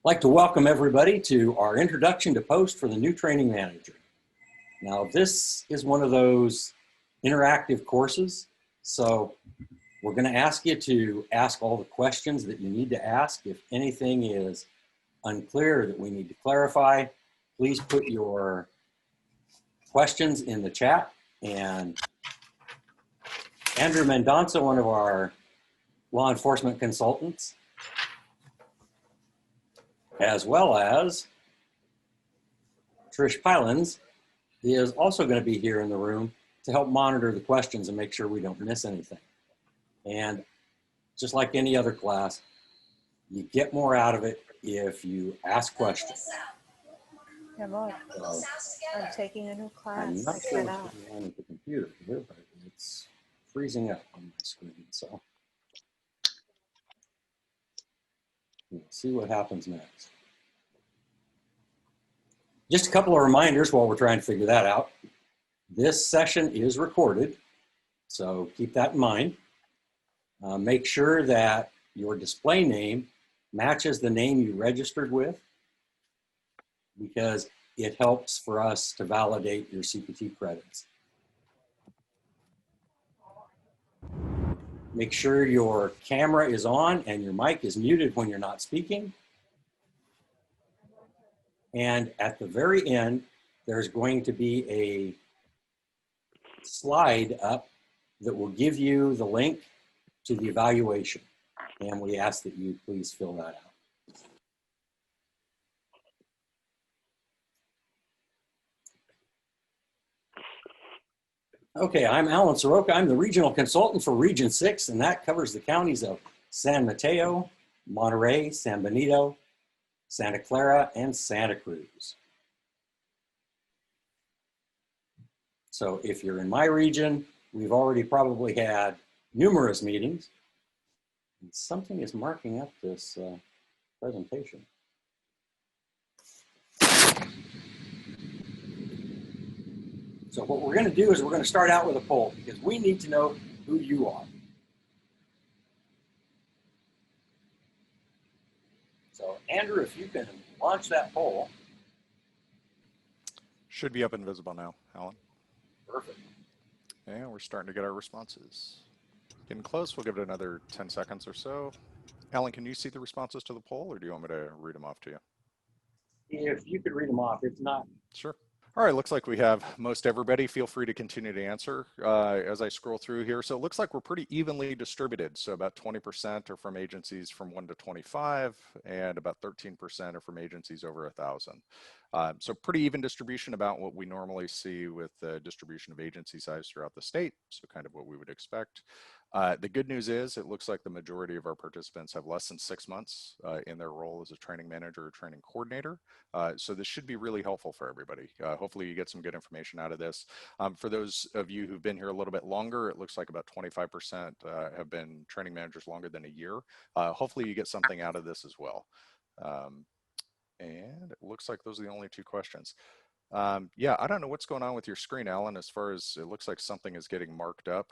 I'd like to welcome everybody to our introduction to POST for the new training manager. Now, this is one of those interactive courses, so we're going to ask you to ask all the questions that you need to ask. If anything is unclear that we need to clarify, please put your questions in the chat, and Andrew Mendonça, one of our law enforcement consultants, as well as Trish Pylons, is also going to be here in the room to help monitor the questions and make sure we don't miss anything. And just like any other class, you get more out of it if you ask questions. Yeah, look, So, I'm taking a new class. I'm not I sure what's cannot. going on with the computer here, but it's freezing up on my screen. So let's see what happens next. Just a couple of reminders while we're trying to figure that out. This session is recorded, so keep that in mind. Make sure that your display name matches the name you registered with, because it helps for us to validate your CPT credits. Make sure your camera is on and your mic is muted when you're not speaking. And at the very end, there's going to be a slide up that will give you the link to the evaluation. And we ask that you please fill that out. Okay, I'm Alan Soroka. I'm the regional consultant for Region 6, and that covers the counties of San Mateo, Monterey, San Benito, Santa Clara, and Santa Cruz. So if you're in my region, we've already probably had numerous meetings. And something is marking up this presentation. So what we're going to do is we're going to start out with a poll, because we need to know who you are. So Andrew, if you can launch that poll. Should be up and visible now, Alan. Perfect. And we're starting to get our responses. Getting close, we'll give it another 10 seconds or so. Alan, can you see the responses to the poll, or do you want me to read them off to you? If you could read them off, if not. Sure. All right, looks like we have most everybody. Feel free to continue to answer as I scroll through here. So it looks like we're pretty evenly distributed. So about 20% are from agencies from 1 to 25, and about 13% are from agencies over 1,000. So pretty even distribution, about what we normally see with the distribution of agency size throughout the state. So kind of what we would expect. The good news is it looks like the majority of our participants have less than 6 months in their role as a training manager or training coordinator. So this should be really helpful for everybody. Hopefully you get some good information out of this. For those of you who've been here a little bit longer, it looks like about 25% have been training managers longer than a year. Hopefully you get something out of this as well. And it looks like those are the only 2 questions. Yeah, I don't know what's going on with your screen, Alan, as far as it looks like something is getting marked up.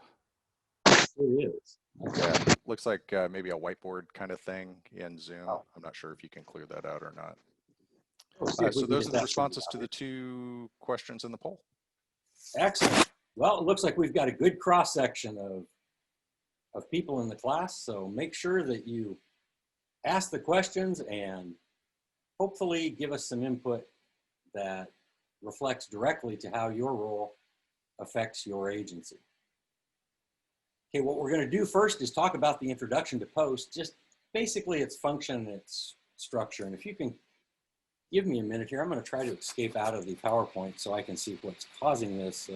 It is. Yeah, looks like maybe a whiteboard kind of thing in Zoom. Oh. I'm not sure if you can clear that out or not. So those are the responses to the 2 questions in the poll. Excellent. Well, it looks like we've got a good cross-section of people in the class, so make sure that you ask the questions and hopefully give us some input that reflects directly to how your role affects your agency. Okay, what we're going to do first is talk about the introduction to POST, just basically its function and its structure. And if you can give me a minute here, I'm going to try to escape out of the PowerPoint so I can see what's causing this,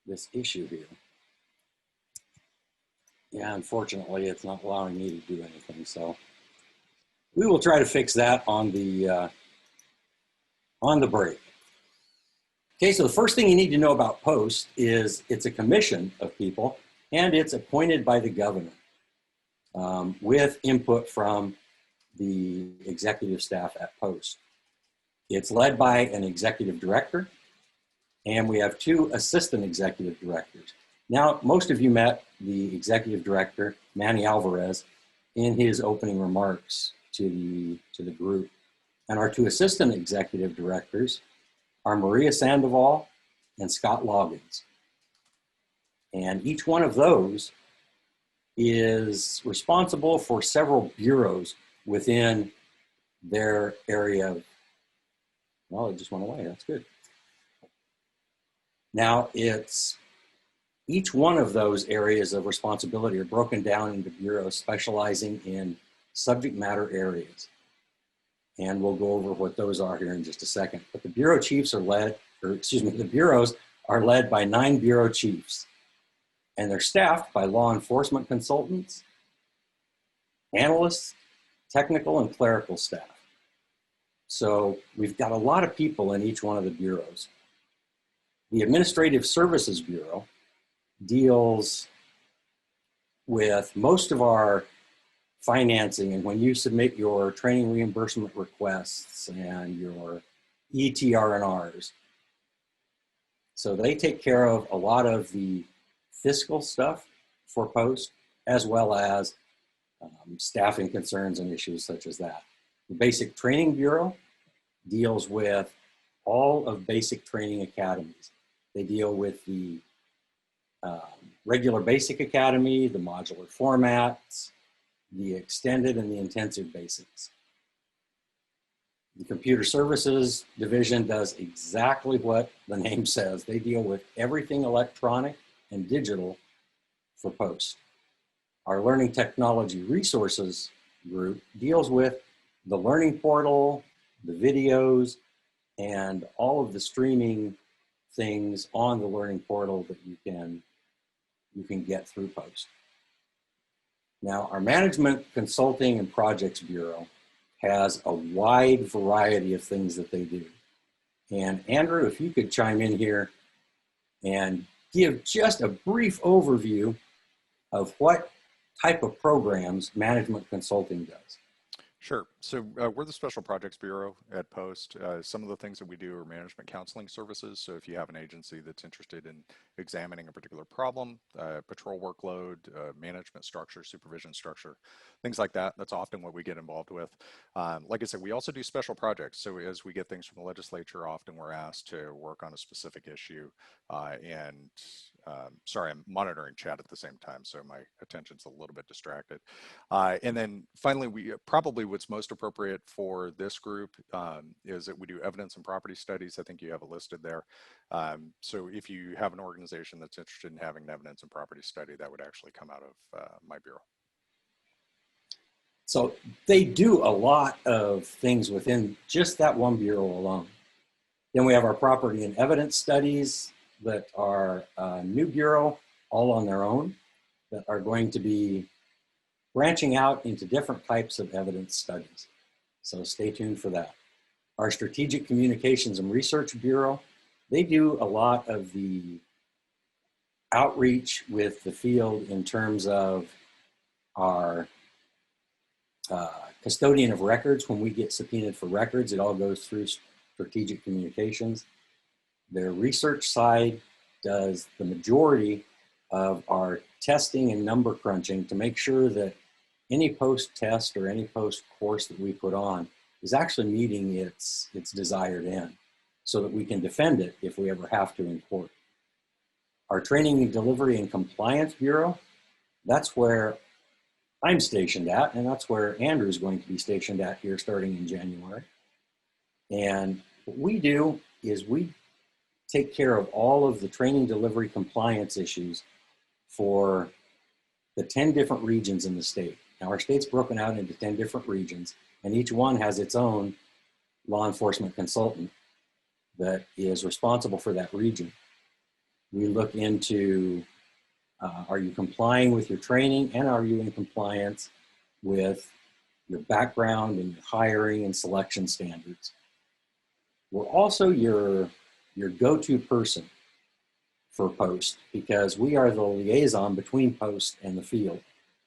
this issue here. Yeah, unfortunately, it's not allowing me to do anything. So we will try to fix that on the break. Okay, so the first thing you need to know about POST is it's a commission of people, and it's appointed by the governor with input from the executive staff at POST. It's led by an executive director, and we have 2 assistant executive directors. Now, most of you met the executive director, Manny Alvarez, in his opening remarks to the group. And our two assistant executive directors are Maria Sandoval and Scott Loggins. And each one of those is responsible for several bureaus within their area of, well, it just went away, that's good. Now it's, each one of those areas of responsibility are broken down into bureaus specializing in subject matter areas. And we'll go over what those are here in just a second. But the bureau chiefs are led, or excuse me, the bureaus are led by 9 bureau chiefs. And they're staffed by law enforcement consultants, analysts, technical and clerical staff. So we've got a lot of people in each one of the bureaus. The Administrative Services Bureau deals with most of our financing, and when you submit your training reimbursement requests and your ETR&Rs. So they take care of a lot of the fiscal stuff for post, as well as staffing concerns and issues such as that. The Basic Training Bureau deals with all of basic training academies. They deal with the regular basic academy, the modular formats, the extended and the intensive basics. The Computer Services Division does exactly what the name says. They deal with everything electronic and digital for post. Our Learning Technology Resources group deals with the learning portal, the videos, and all of the streaming things on the learning portal that you can get through post. Now, our Management Consulting and Projects Bureau has a wide variety of things that they do. And Andrew, if you could chime in here and give just a brief overview of what type of programs management consulting does. Sure. So we're the Special Projects Bureau at Post. Some of the things that we do are management counseling services. So if you have an agency that's interested in examining a particular problem, patrol workload, management structure, supervision structure, things like that, that's often what we get involved with. Like I said, we also do special projects. So as we get things from the legislature, often we're asked to work on a specific issue. Sorry, I'm monitoring chat at the same time, so my attention's a little bit distracted. And then finally, we probably what's most appropriate for this group is that we do evidence and property studies. I think you have it listed there. So if you have an organization that's interested in having an evidence and property study, that would actually come out of my bureau. So they do a lot of things within just that one bureau alone. Then we have our property and evidence studies that are a new bureau, all on their own, that are going to be branching out into different types of evidence studies. So stay tuned for that. Our Strategic Communications and Research Bureau, they do a lot of the outreach with the field in terms of our custodian of records. When we get subpoenaed for records, it all goes through Strategic Communications. Their research side does the majority of our testing and number crunching to make sure that any post test or any post course that we put on is actually meeting its desired end so that we can defend it if we ever have to in court. Our Training and Delivery and Compliance Bureau, that's where I'm stationed at, and that's where Andrew's going to be stationed at here starting in January. And what we do is we take care of all of the training delivery compliance issues for the 10 different regions in the state. Now our state's broken out into 10 different regions, and each one has its own law enforcement consultant that is responsible for that region. We look into, are you complying with your training, and are you in compliance with your background and your hiring and selection standards? We're also your go-to person for post, because we are the liaison between post and the field.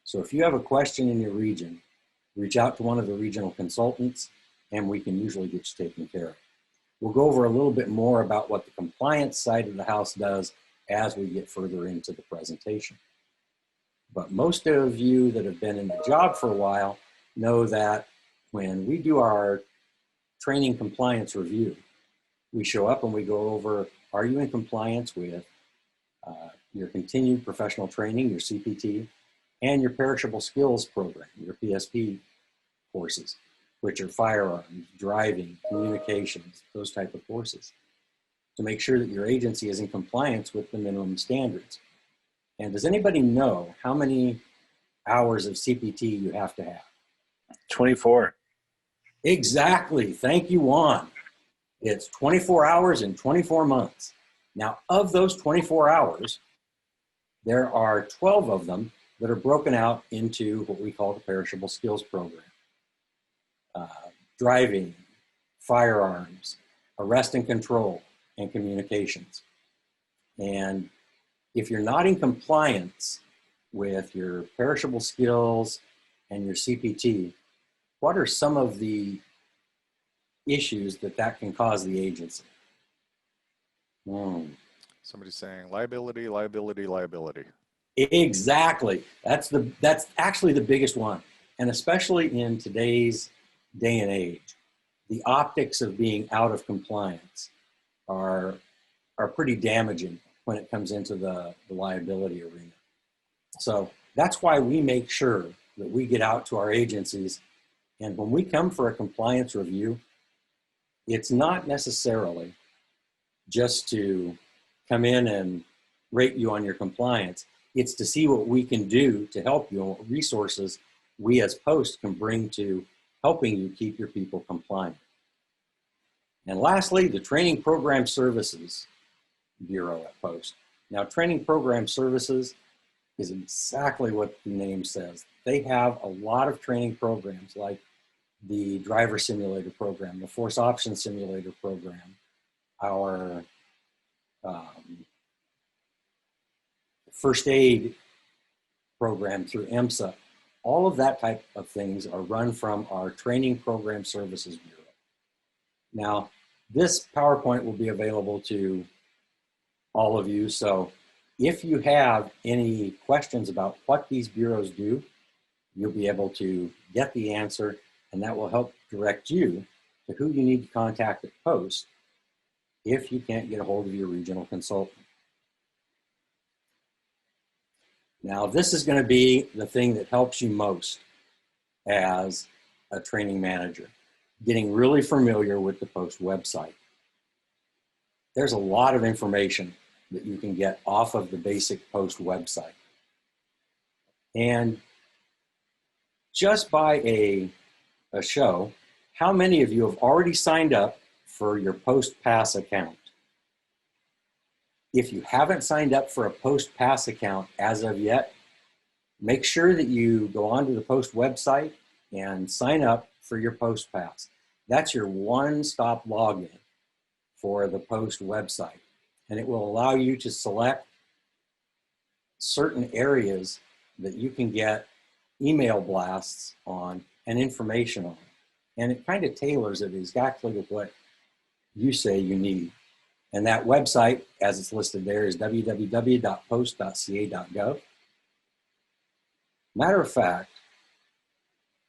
So if you have a question in your region, reach out to one of the regional consultants and we can usually get you taken care of. We'll go over a little bit more about what the compliance side of the house does as we get further into the presentation. But most of you that have been in the job for a while know that when we do our training compliance review, we show up and we go over, are you in compliance with your continued professional training, your CPT, and your perishable skills program, your PSP courses, which are firearms, driving, communications, those type of courses, to make sure that your agency is in compliance with the minimum standards. And does anybody know how many hours of CPT you have to have? 24. Exactly. Thank you, Juan. It's 24 hours in 24 months. Now, of those 24 hours, there are 12 of them that are broken out into what we call the perishable skills program. Driving, firearms, arrest and control, and communications. And if you're not in compliance with your perishable skills and your CPT, what are some of the issues that can cause the agency? Somebody's saying liability, liability, liability. Exactly. That's actually the biggest one. And especially in today's day and age, the optics of being out of compliance are pretty damaging when it comes into the liability arena. So that's why we make sure that we get out to our agencies, and when we come for a compliance review, it's not necessarily just to come in and rate you on your compliance. It's to see what we can do to help you, what resources we as Post can bring to helping you keep your people compliant. And lastly, the Training Program Services Bureau at Post. Now, Training Program Services is exactly what the name says. They have a lot of training programs like the driver simulator program, the force option simulator program, our first aid program through EMSA. All of that type of things are run from our Training Program Services Bureau. Now, this PowerPoint will be available to all of you. So if you have any questions about what these bureaus do, you'll be able to get the answer, and that will help direct you to who you need to contact at Post if you can't get a hold of your regional consultant. Now, this is going to be the thing that helps you most as a training manager, getting really familiar with the Post website. There's a lot of information that you can get off of the basic Post website. And just by a show, how many of you have already signed up for your Post Pass account? If you haven't signed up for a Post Pass account as of yet, make sure that you go onto the Post website and sign up for your Post Pass. That's your one-stop login for the Post website. And it will allow you to select certain areas that you can get email blasts on and information on. And it kind of tailors it exactly to what you say you need. And that website, as it's listed there, is www.post.ca.gov. Matter of fact,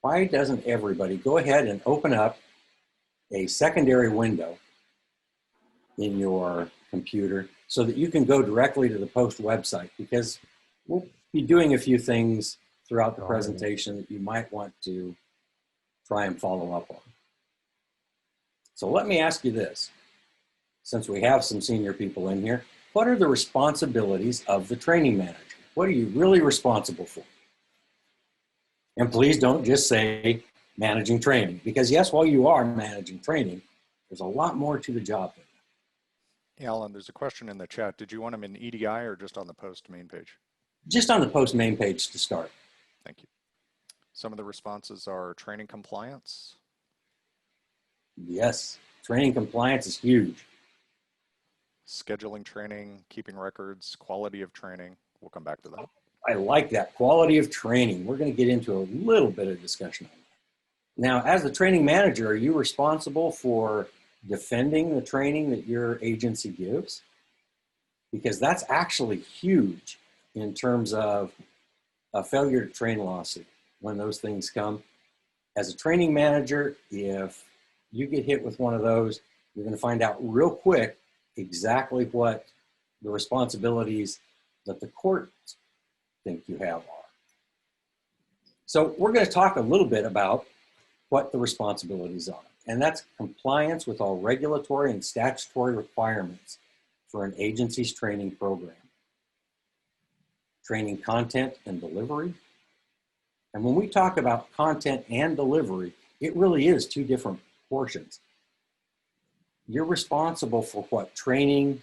why doesn't everybody go ahead and open up a secondary window in your computer so that you can go directly to the Post website, because we'll be doing a few things throughout the presentation that you might want to try and follow up on. So let me ask you this, since we have some senior people in here, what are the responsibilities of the training manager? What are you really responsible for? And please don't just say managing training, because yes, while you are managing training, there's a lot more to the job than that. Alan, there's a question in the chat. Did you want them in EDI or just on the Post main page? Just on the Post main page to start. Thank you. Some of the responses are training compliance. Yes, training compliance is huge. Scheduling training, keeping records, quality of training. We'll come back to that. I like that, quality of training. We're going to get into a little bit of discussion on that. Now, as the training manager, are you responsible for defending the training that your agency gives? Because that's actually huge in terms of a failure to train lawsuit when those things come. As a training manager, if you get hit with one of those, you're going to find out real quick exactly what the responsibilities that the courts think you have are. So we're going to talk a little bit about what the responsibilities are, and that's compliance with all regulatory and statutory requirements for an agency's training program, training content and delivery. And when we talk about content and delivery, it really is two different portions. You're responsible for what training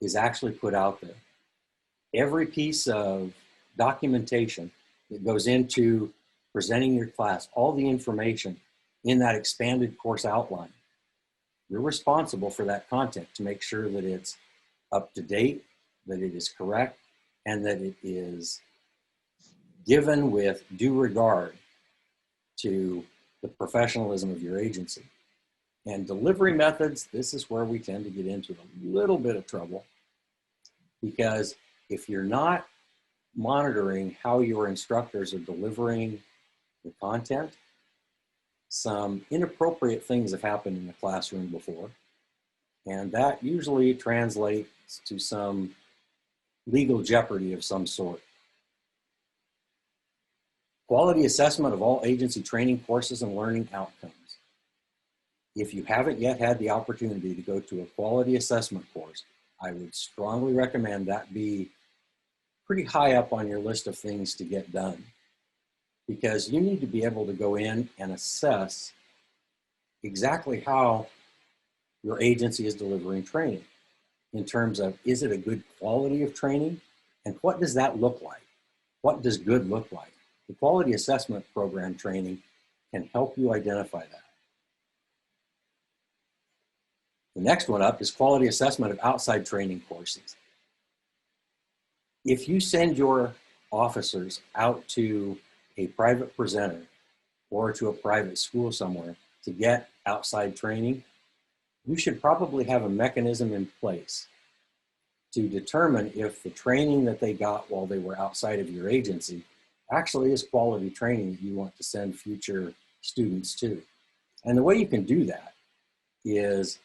is actually put out there. Every piece of documentation that goes into presenting your class, all the information in that expanded course outline, you're responsible for that content to make sure that it's up to date, that it is correct, and that it is given with due regard to the professionalism of your agency. And delivery methods, this is where we tend to get into a little bit of trouble, because if you're not monitoring how your instructors are delivering the content, some inappropriate things have happened in the classroom before, and that usually translates to some legal jeopardy of some sort. Quality assessment of all agency training courses and learning outcomes. If you haven't yet had the opportunity to go to a quality assessment course, I would strongly recommend that be pretty high up on your list of things to get done, because you need to be able to go in and assess exactly how your agency is delivering training in terms of, is it a good quality of training? And what does that look like? What does good look like? The quality assessment program training can help you identify that. The next one up is quality assessment of outside training courses. If you send your officers out to a private presenter or to a private school somewhere to get outside training, you should probably have a mechanism in place to determine if the training that they got while they were outside of your agency actually is quality training that you want to send future students to. And the way you can do that is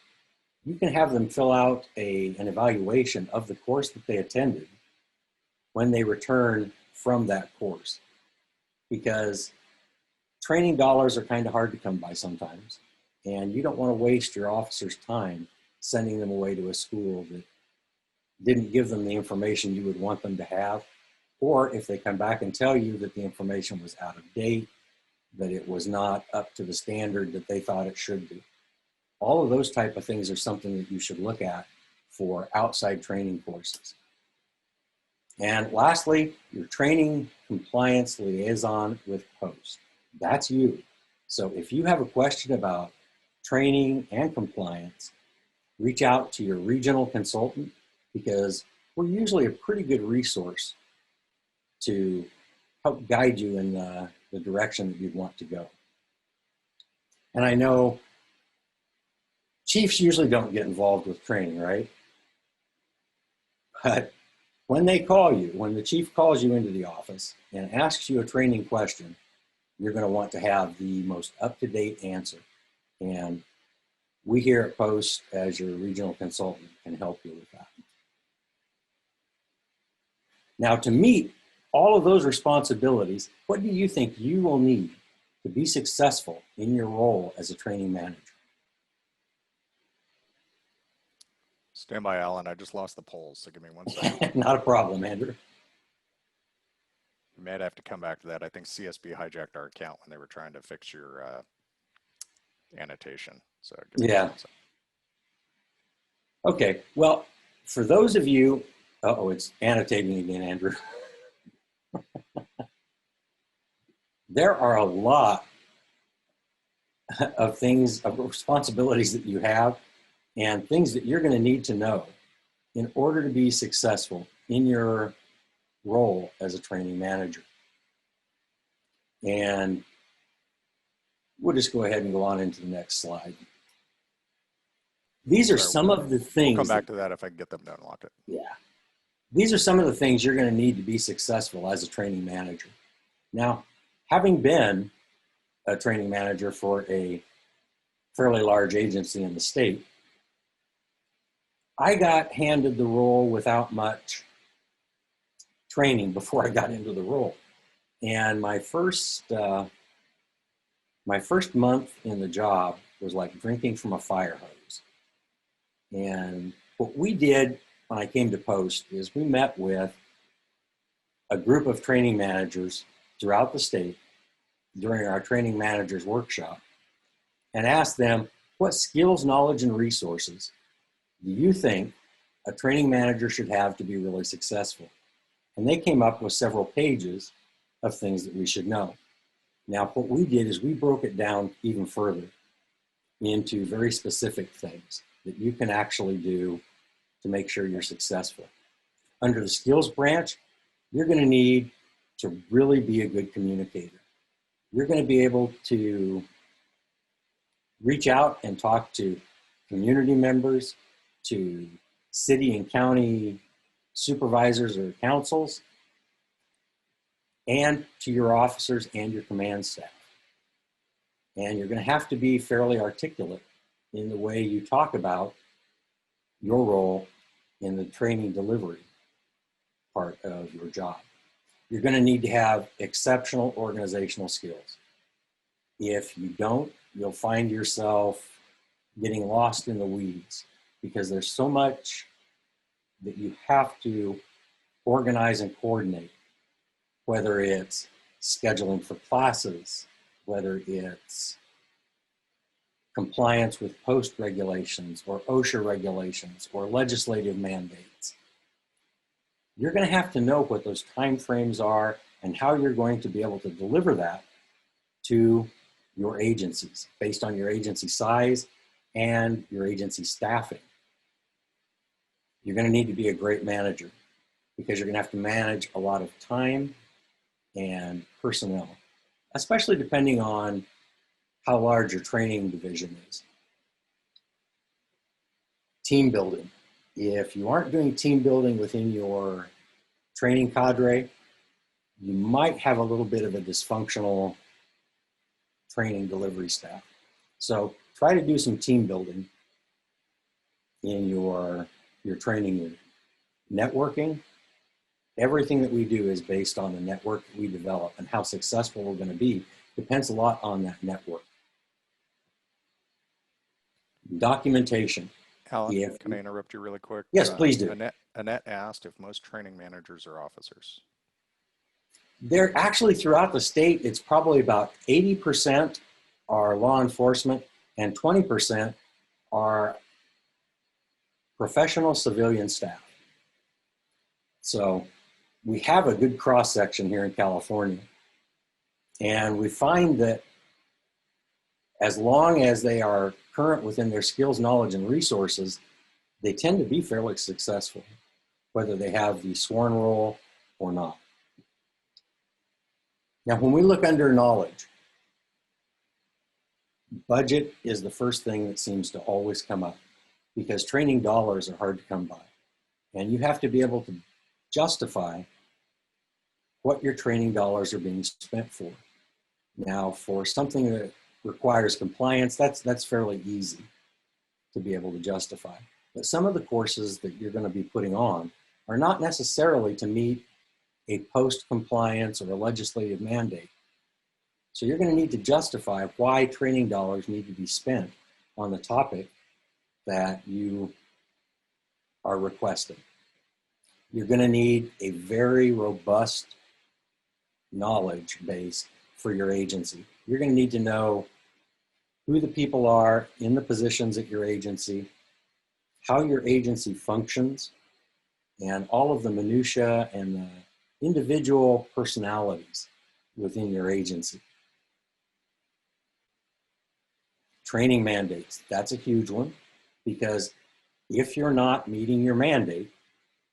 you can have them fill out an evaluation of the course that they attended when they return from that course. Because training dollars are kind of hard to come by sometimes, and you don't want to waste your officers' time sending them away to a school that didn't give them the information you would want them to have, or if they come back and tell you that the information was out of date, that it was not up to the standard that they thought it should be. All of those type of things are something that you should look at for outside training courses. And lastly, your training compliance liaison with post. That's you. So if you have a question about training and compliance, reach out to your regional consultant, because we're usually a pretty good resource to help guide you in the direction that you'd want to go. And I know chiefs usually don't get involved with training, right? But when they call you, when the chief calls you into the office and asks you a training question, you're going to want to have the most up-to-date answer. And we here at Post, as your regional consultant, can help you with that. Now, to meet all of those responsibilities, what do you think you will need to be successful in your role as a training manager? Stand by, Alan. I just lost the polls, so give me 1 second. Not a problem, Andrew. You might have to come back to that. I think CSB hijacked our account when they were trying to fix your annotation. So give me Yeah. 1 second. Okay, well, for those of you, it's annotating again, Andrew. There are a lot of things, of responsibilities that you have and things that you're going to need to know in order to be successful in your role as a training manager. And we'll just go ahead and go on into the next slide. These are some of the things. We'll come back to that if I can get them to unlock it. Yeah. these are some of the things you're going to need to be successful as a training manager. Now, having been a training manager for a fairly large agency in the state, I got handed the role without much training before I got into the role. And my first month in the job was like drinking from a fire hose. And what we did when I came to post is we met with a group of training managers throughout the state during our training managers workshop and asked them, what skills, knowledge, and resources do you think a training manager should have to be really successful? And they came up with several pages of things that we should know. Now, what we did is we broke it down even further into very specific things that you can actually do to make sure you're successful. Under the skills branch, you're going to need to really be a good communicator. You're going to be able to reach out and talk to community members, to city and county supervisors or councils, and to your officers and your command staff. And you're going to have to be fairly articulate in the way you talk about your role in the training delivery part of your job. You're going to need to have exceptional organizational skills. If you don't, you'll find yourself getting lost in the weeds because there's so much that you have to organize and coordinate, whether it's scheduling for classes, whether it's compliance with post regulations or OSHA regulations or legislative mandates. You're going to have to know what those time frames are and how you're going to be able to deliver that to your agencies based on your agency size and your agency staffing. You're going to need to be a great manager because you're going to have to manage a lot of time and personnel, especially depending on how large your training division is. Team building. If you aren't doing team building within your training cadre, you might have a little bit of a dysfunctional training delivery staff. So try to do some team building in your training unit. Networking. Everything that we do is based on the network that we develop, and how successful we're going to be depends a lot on that network. Documentation. Alan, can I interrupt you really quick? Yes, please do. Annette asked if most training managers are officers. They're actually throughout the state, it's probably about 80% are law enforcement and 20% are professional civilian staff. So we have a good cross section here in California. And we find that as long as they are current within their skills, knowledge, and resources, they tend to be fairly successful, whether they have the sworn role or not. Now, when we look under knowledge, budget is the first thing that seems to always come up because training dollars are hard to come by. And you have to be able to justify what your training dollars are being spent for. Now, for something that requires compliance, that's fairly easy to be able to justify. But some of the courses that you're going to be putting on are not necessarily to meet a post-compliance or a legislative mandate. So you're going to need to justify why training dollars need to be spent on the topic that you are requesting. You're going to need a very robust knowledge base for your agency. You're going to need to know who the people are in the positions at your agency, how your agency functions, and all of the minutia and the individual personalities within your agency. Training mandates, that's a huge one because if you're not meeting your mandate,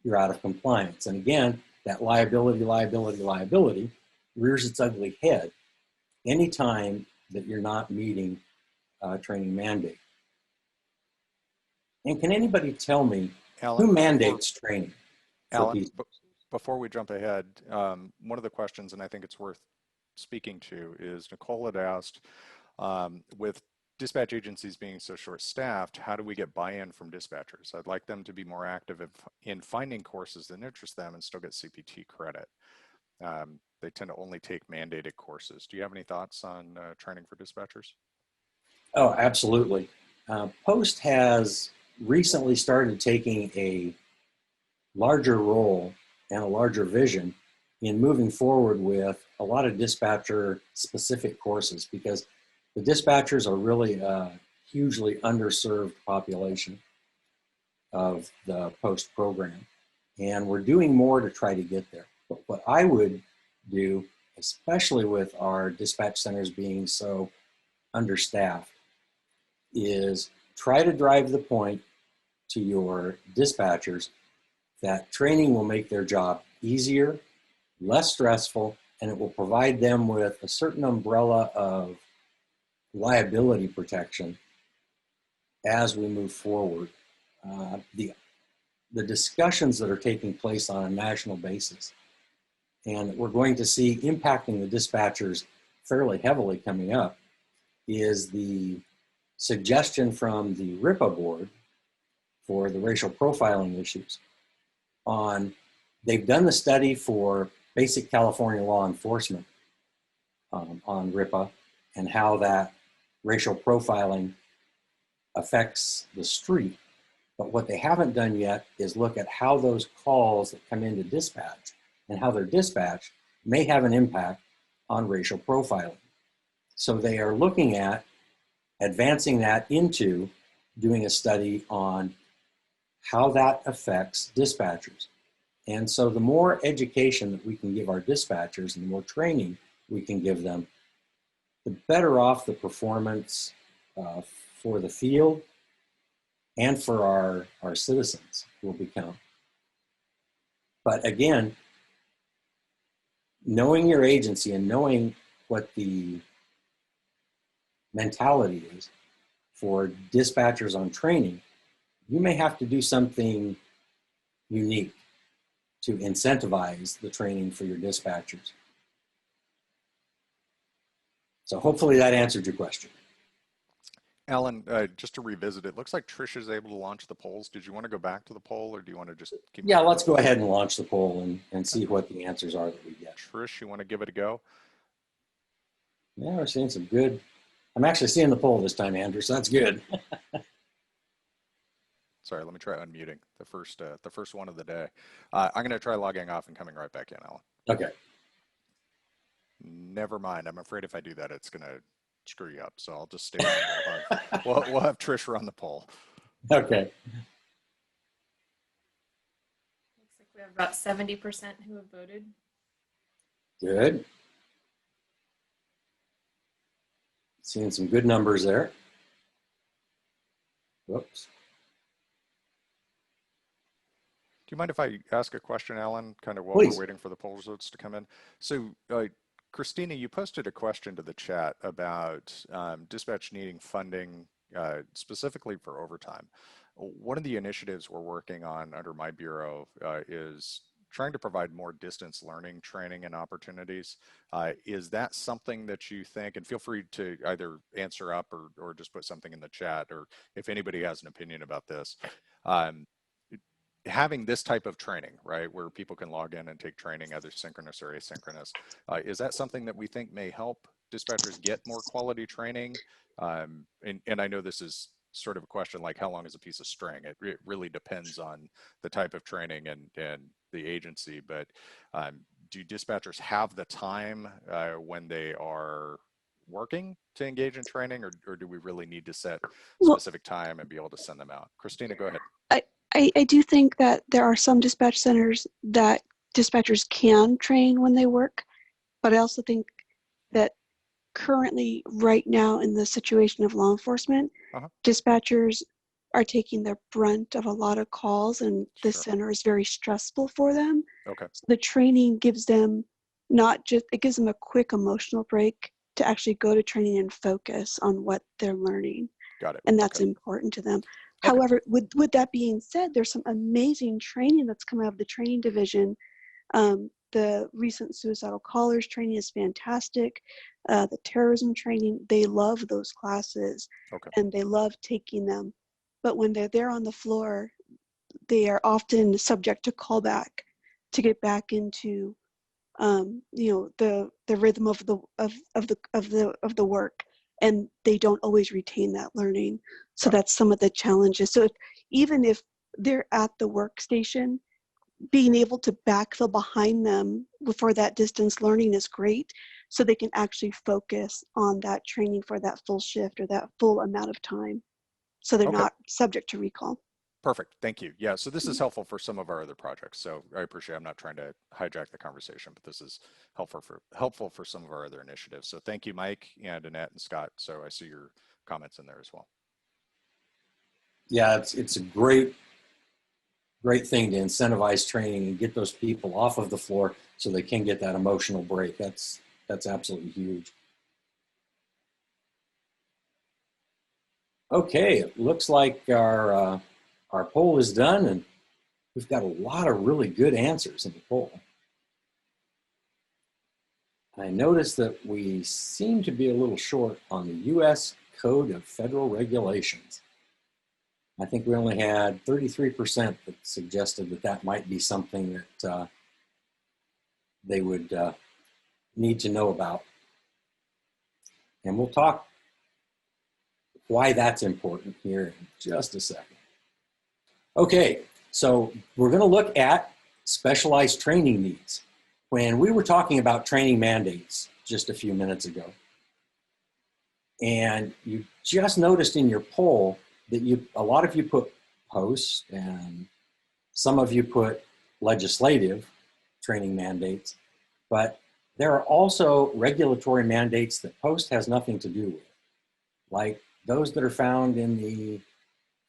you're out of compliance. And again, that liability rears its ugly head anytime that you're not meeting a training mandate. And can anybody tell me Alan, who mandates training? Alan, before we jump ahead, one of the questions, and I think it's worth speaking to, is Nicole had asked, with dispatch agencies being so short-staffed, how do we get buy-in from dispatchers? I'd like them to be more active in finding courses that interest them and still get CPT credit. They tend to only take mandated courses. Do you have any thoughts on training for dispatchers? Oh, absolutely. Post has recently started taking a larger role and a larger vision in moving forward with a lot of dispatcher specific courses, because the dispatchers are really a hugely underserved population of the Post program. And we're doing more to try to get there. But what I would do, especially with our dispatch centers being so understaffed, is try to drive the point to your dispatchers that training will make their job easier, less stressful, and it will provide them with a certain umbrella of liability protection as we move forward. The discussions that are taking place on a national basis, and we're going to see impacting the dispatchers fairly heavily coming up, is the suggestion from the RIPA board for the racial profiling issues on, they've done the study for basic California law enforcement on RIPA and how that racial profiling affects the street. But what they haven't done yet is look at how those calls that come into dispatch and how they're dispatched may have an impact on racial profiling. So they are looking at advancing that into doing a study on how that affects dispatchers. And so the more education that we can give our dispatchers and the more training we can give them, the better off the performance for the field and for our citizens will become. But again, knowing your agency and knowing what the mentality is for dispatchers on training, you may have to do something unique to incentivize the training for your dispatchers. So hopefully that answered your question. Alan, just to revisit, it looks like Trish is able to launch the polls. Did you want to go back to the poll, or do you want to just keep? Yeah, let's go ahead and launch the poll and see what the answers are that we get. Trish, you want to give it a go? Yeah, we're seeing some good. I'm actually seeing the poll this time, Andrew, so that's good. Sorry, let me try unmuting the first one of the day. I'm going to try logging off and coming right back in, Alan. Okay. Never mind. I'm afraid if I do that, it's going to screw you up. So I'll just stay on. We'll have Trish run the poll. Okay. Looks like we have about 70% who have voted. Good. Seeing some good numbers there. Whoops. Do you mind if I ask a question, Alan, kind of while Please. we're waiting for the poll results to come in? So, Christina, you posted a question to the chat about dispatch needing funding specifically for overtime. One of the initiatives we're working on under my bureau is trying to provide more distance learning training and opportunities. Is that something that you think, and feel free to either answer up or just put something in the chat, or if anybody has an opinion about this, having this type of training, right, where people can log in and take training, either synchronous or asynchronous, is that something that we think may help dispatchers get more quality training? And I know this is sort of a question like, how long is a piece of string? It really depends on the type of training and the agency, but do dispatchers have the time when they are working to engage in training, or do we really need to set specific time and be able to send them out? Christina, go ahead. I do think that there are some dispatch centers that dispatchers can train when they work, but I also think that currently, right now, in the situation of law enforcement, dispatchers are taking the brunt of a lot of calls, and the center is very stressful for them. Okay. So the training gives them it gives them a quick emotional break to actually go to training and focus on what they're learning. Got it. And that's important to them. However, with that being said, there's some amazing training that's come out of the training division. The recent suicidal callers training is fantastic. The terrorism training, they love those classes Okay. and they love taking them. But when they're there on the floor, they are often subject to callback to get back into the rhythm of the work, and they don't always retain that learning. So that's some of the challenges. So even if they're at the workstation, being able to backfill behind them for that distance learning is great, so they can actually focus on that training for that full shift or that full amount of time, so they're Okay. not subject to recall. Perfect. Thank you. Yeah. So this is helpful for some of our other projects. So I appreciate, I'm not trying to hijack the conversation, but this is helpful for some of our other initiatives. So thank you, Mike and Annette and Scott. So I see your comments in there as well. Yeah, it's a great thing to incentivize training and get those people off of the floor so they can get that emotional break. That's absolutely huge. Okay, it looks like our poll is done, and we've got a lot of really good answers in the poll. I noticed that we seem to be a little short on the U.S. Code of Federal Regulations. I think we only had 33% that suggested that that might be something that they would need to know about. And we'll talk why that's important here in just a second. Okay, so we're going to look at specialized training needs. When we were talking about training mandates just a few minutes ago, and you just noticed in your poll that a lot of you put posts and some of you put legislative training mandates, but there are also regulatory mandates that post has nothing to do with, like those that are found in the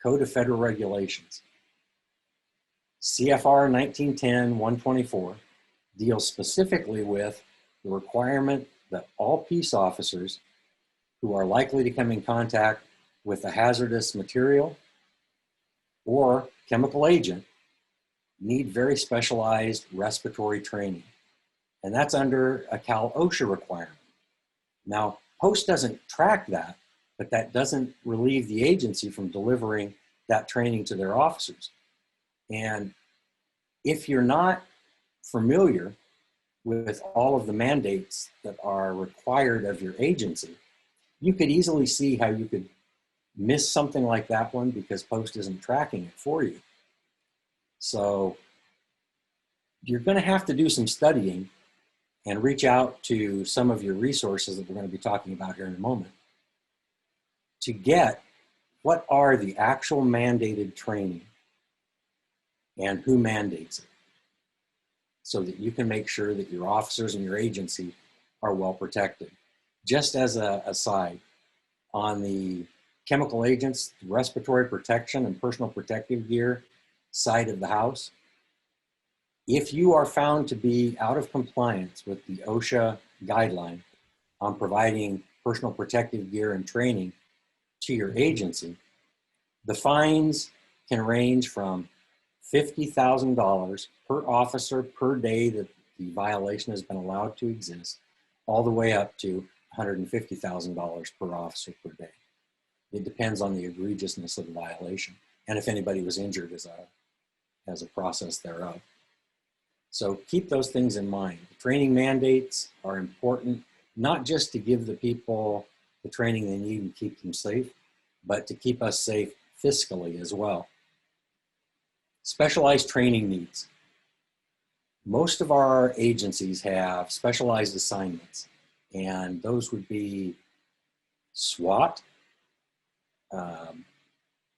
Code of Federal Regulations. CFR 1910-124 deals specifically with the requirement that all peace officers who are likely to come in contact with a hazardous material or chemical agent need very specialized respiratory training. And that's under a Cal OSHA requirement. Now, Post doesn't track that, but that doesn't relieve the agency from delivering that training to their officers. And if you're not familiar with all of the mandates that are required of your agency, you could easily see how you could miss something like that one because Post isn't tracking it for you. So you're going to have to do some studying and reach out to some of your resources that we're going to be talking about here in a moment to get what are the actual mandated training and who mandates it, so that you can make sure that your officers and your agency are well protected. Just as an aside, on the chemical agents, respiratory protection and personal protective gear side of the house, if you are found to be out of compliance with the OSHA guideline on providing personal protective gear and training to your agency, the fines can range from $50,000 per officer per day that the violation has been allowed to exist, all the way up to $150,000 per officer per day. It depends on the egregiousness of the violation and if anybody was injured as a process thereof. So keep those things in mind. The training mandates are important, not just to give the people the training they need and keep them safe, but to keep us safe fiscally as well. Specialized training needs. Most of our agencies have specialized assignments, and those would be SWAT,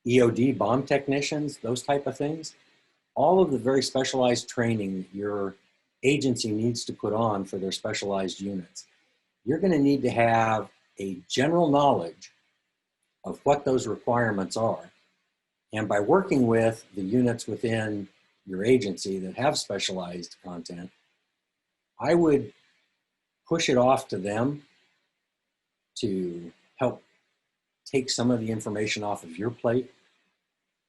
EOD, bomb technicians, those type of things. All of the very specialized training that your agency needs to put on for their specialized units. You're going to need to have a general knowledge of what those requirements are. And by working with the units within your agency that have specialized content, I would push it off to them to help take some of the information off of your plate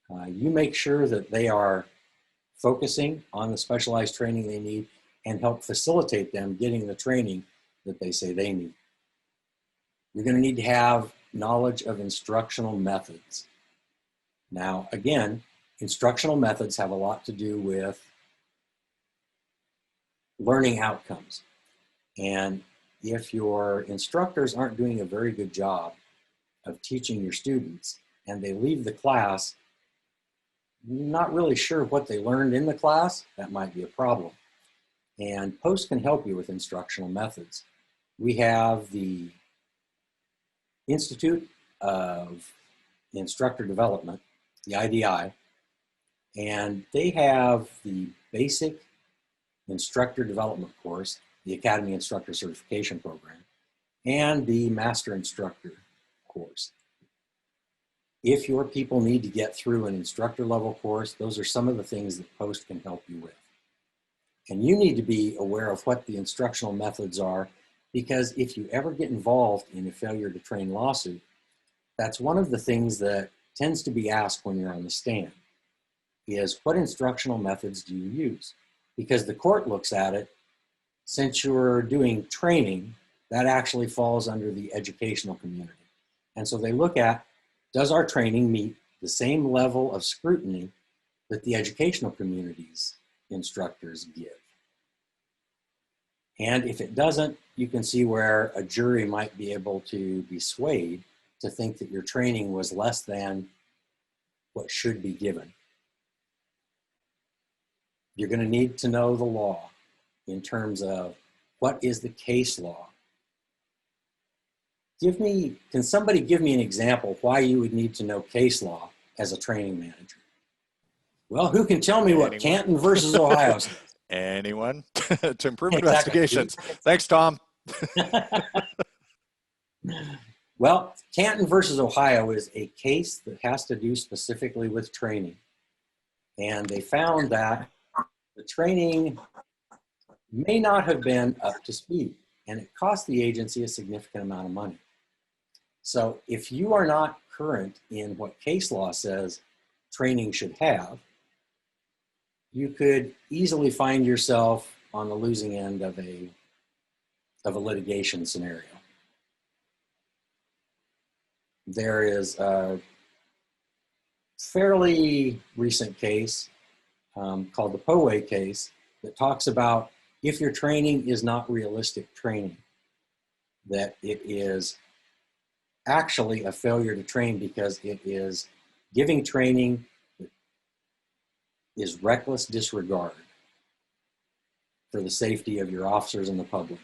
You make sure that they are focusing on the specialized training they need and help facilitate them getting the training that they say they need. You're going to need to have knowledge of instructional methods. Now, again, instructional methods have a lot to do with learning outcomes. And if your instructors aren't doing a very good job of teaching your students and they leave the class not really sure what they learned in the class, that might be a problem. And POST can help you with instructional methods. We have the Institute of Instructor Development, the IDI, and they have the basic instructor development course, the Academy Instructor Certification Program, and the Master Instructor course. If your people need to get through an instructor level course, those are some of the things that POST can help you with. And you need to be aware of what the instructional methods are, because if you ever get involved in a failure to train lawsuit, that's one of the things that tends to be asked when you're on the stand, is what instructional methods do you use? Because the court looks at it, since you're doing training, that actually falls under the educational community. And so they look at, does our training meet the same level of scrutiny that the educational community's instructors give? And if it doesn't, you can see where a jury might be able to be swayed to think that your training was less than what should be given. You're going to need to know the law in terms of what is the case law. Can somebody give me an example why you would need to know case law as a training manager? Well, who can tell me what Canton versus Ohio says? Anyone? To improve Exactly. investigations. Thanks, Tom. Well, Canton versus Ohio is a case that has to do specifically with training. And they found that the training may not have been up to speed, and it cost the agency a significant amount of money. So if you are not current in what case law says training should have, you could easily find yourself on the losing end of a litigation scenario. There is a fairly recent case called the Poway case that talks about if your training is not realistic training, that it is actually a failure to train because it is giving training that is reckless disregard for the safety of your officers and the public.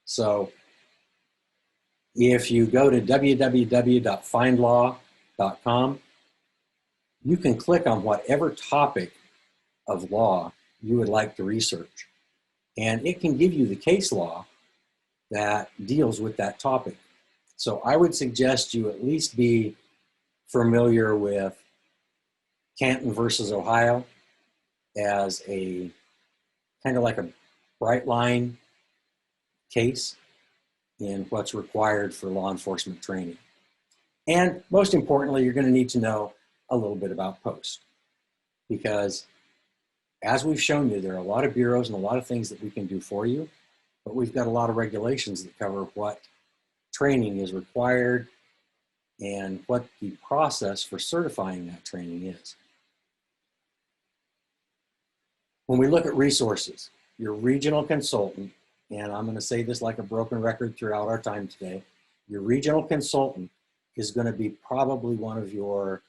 So if you go to www.findlaw.com, you can click on whatever topic of law you would like to research. And it can give you the case law that deals with that topic. So I would suggest you at least be familiar with Canton versus Ohio as a kind of like a bright line case in what's required for law enforcement training. And most importantly, you're going to need to know a little bit about POST, because as we've shown you, there are a lot of bureaus and a lot of things that we can do for you, but we've got a lot of regulations that cover what training is required and what the process for certifying that training is. When we look at resources, your regional consultant, and I'm going to say this like a broken record throughout our time today, your regional consultant is going to be probably one of your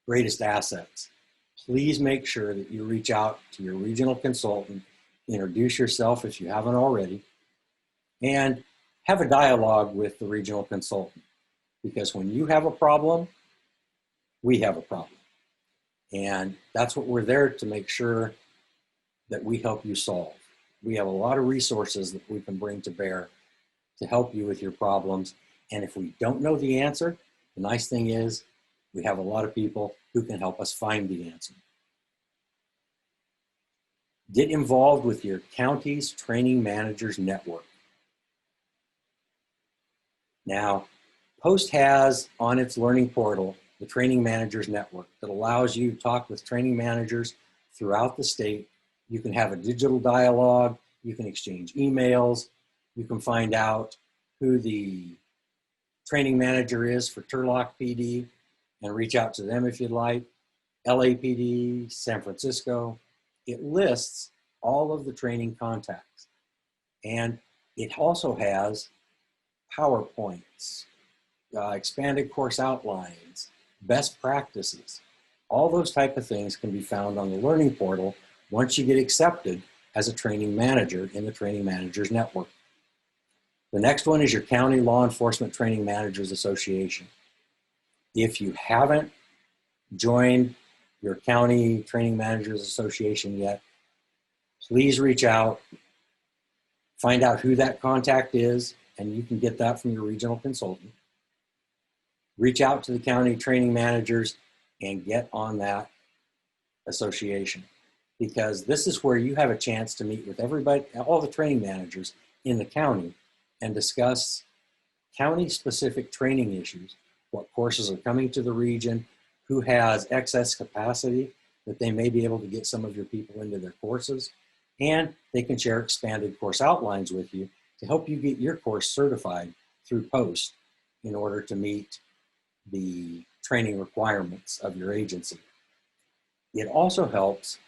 greatest assets. Please make sure that you reach out to your regional consultant, introduce yourself if you haven't already, and have a dialogue with the regional consultant. Because when you have a problem, we have a problem. And that's what we're there to make sure that we help you solve. We have a lot of resources that we can bring to bear to help you with your problems. And if we don't know the answer, the nice thing is we have a lot of people who can help us find the answer. Get involved with your county's training managers network. Now, POST has on its learning portal the Training Managers Network that allows you to talk with training managers throughout the state. You can have a digital dialogue, you can exchange emails, you can find out who the training manager is for Turlock PD and reach out to them if you'd like. LAPD, San Francisco. It lists all of the training contacts. And it also has PowerPoints, expanded course outlines, best practices. All those type of things can be found on the Learning Portal once you get accepted as a training manager in the Training Managers Network. The next one is your County Law Enforcement Training Managers Association. If you haven't joined your County Training Managers Association yet, please reach out, find out who that contact is, and you can get that from your regional consultant. Reach out to the county training managers and get on that association, because this is where you have a chance to meet with everybody, all the training managers in the county, and discuss county-specific training issues, what courses are coming to the region, who has excess capacity that they may be able to get some of your people into their courses, and they can share expanded course outlines with you to help you get your course certified through POST in order to meet the training requirements of your agency. It also helps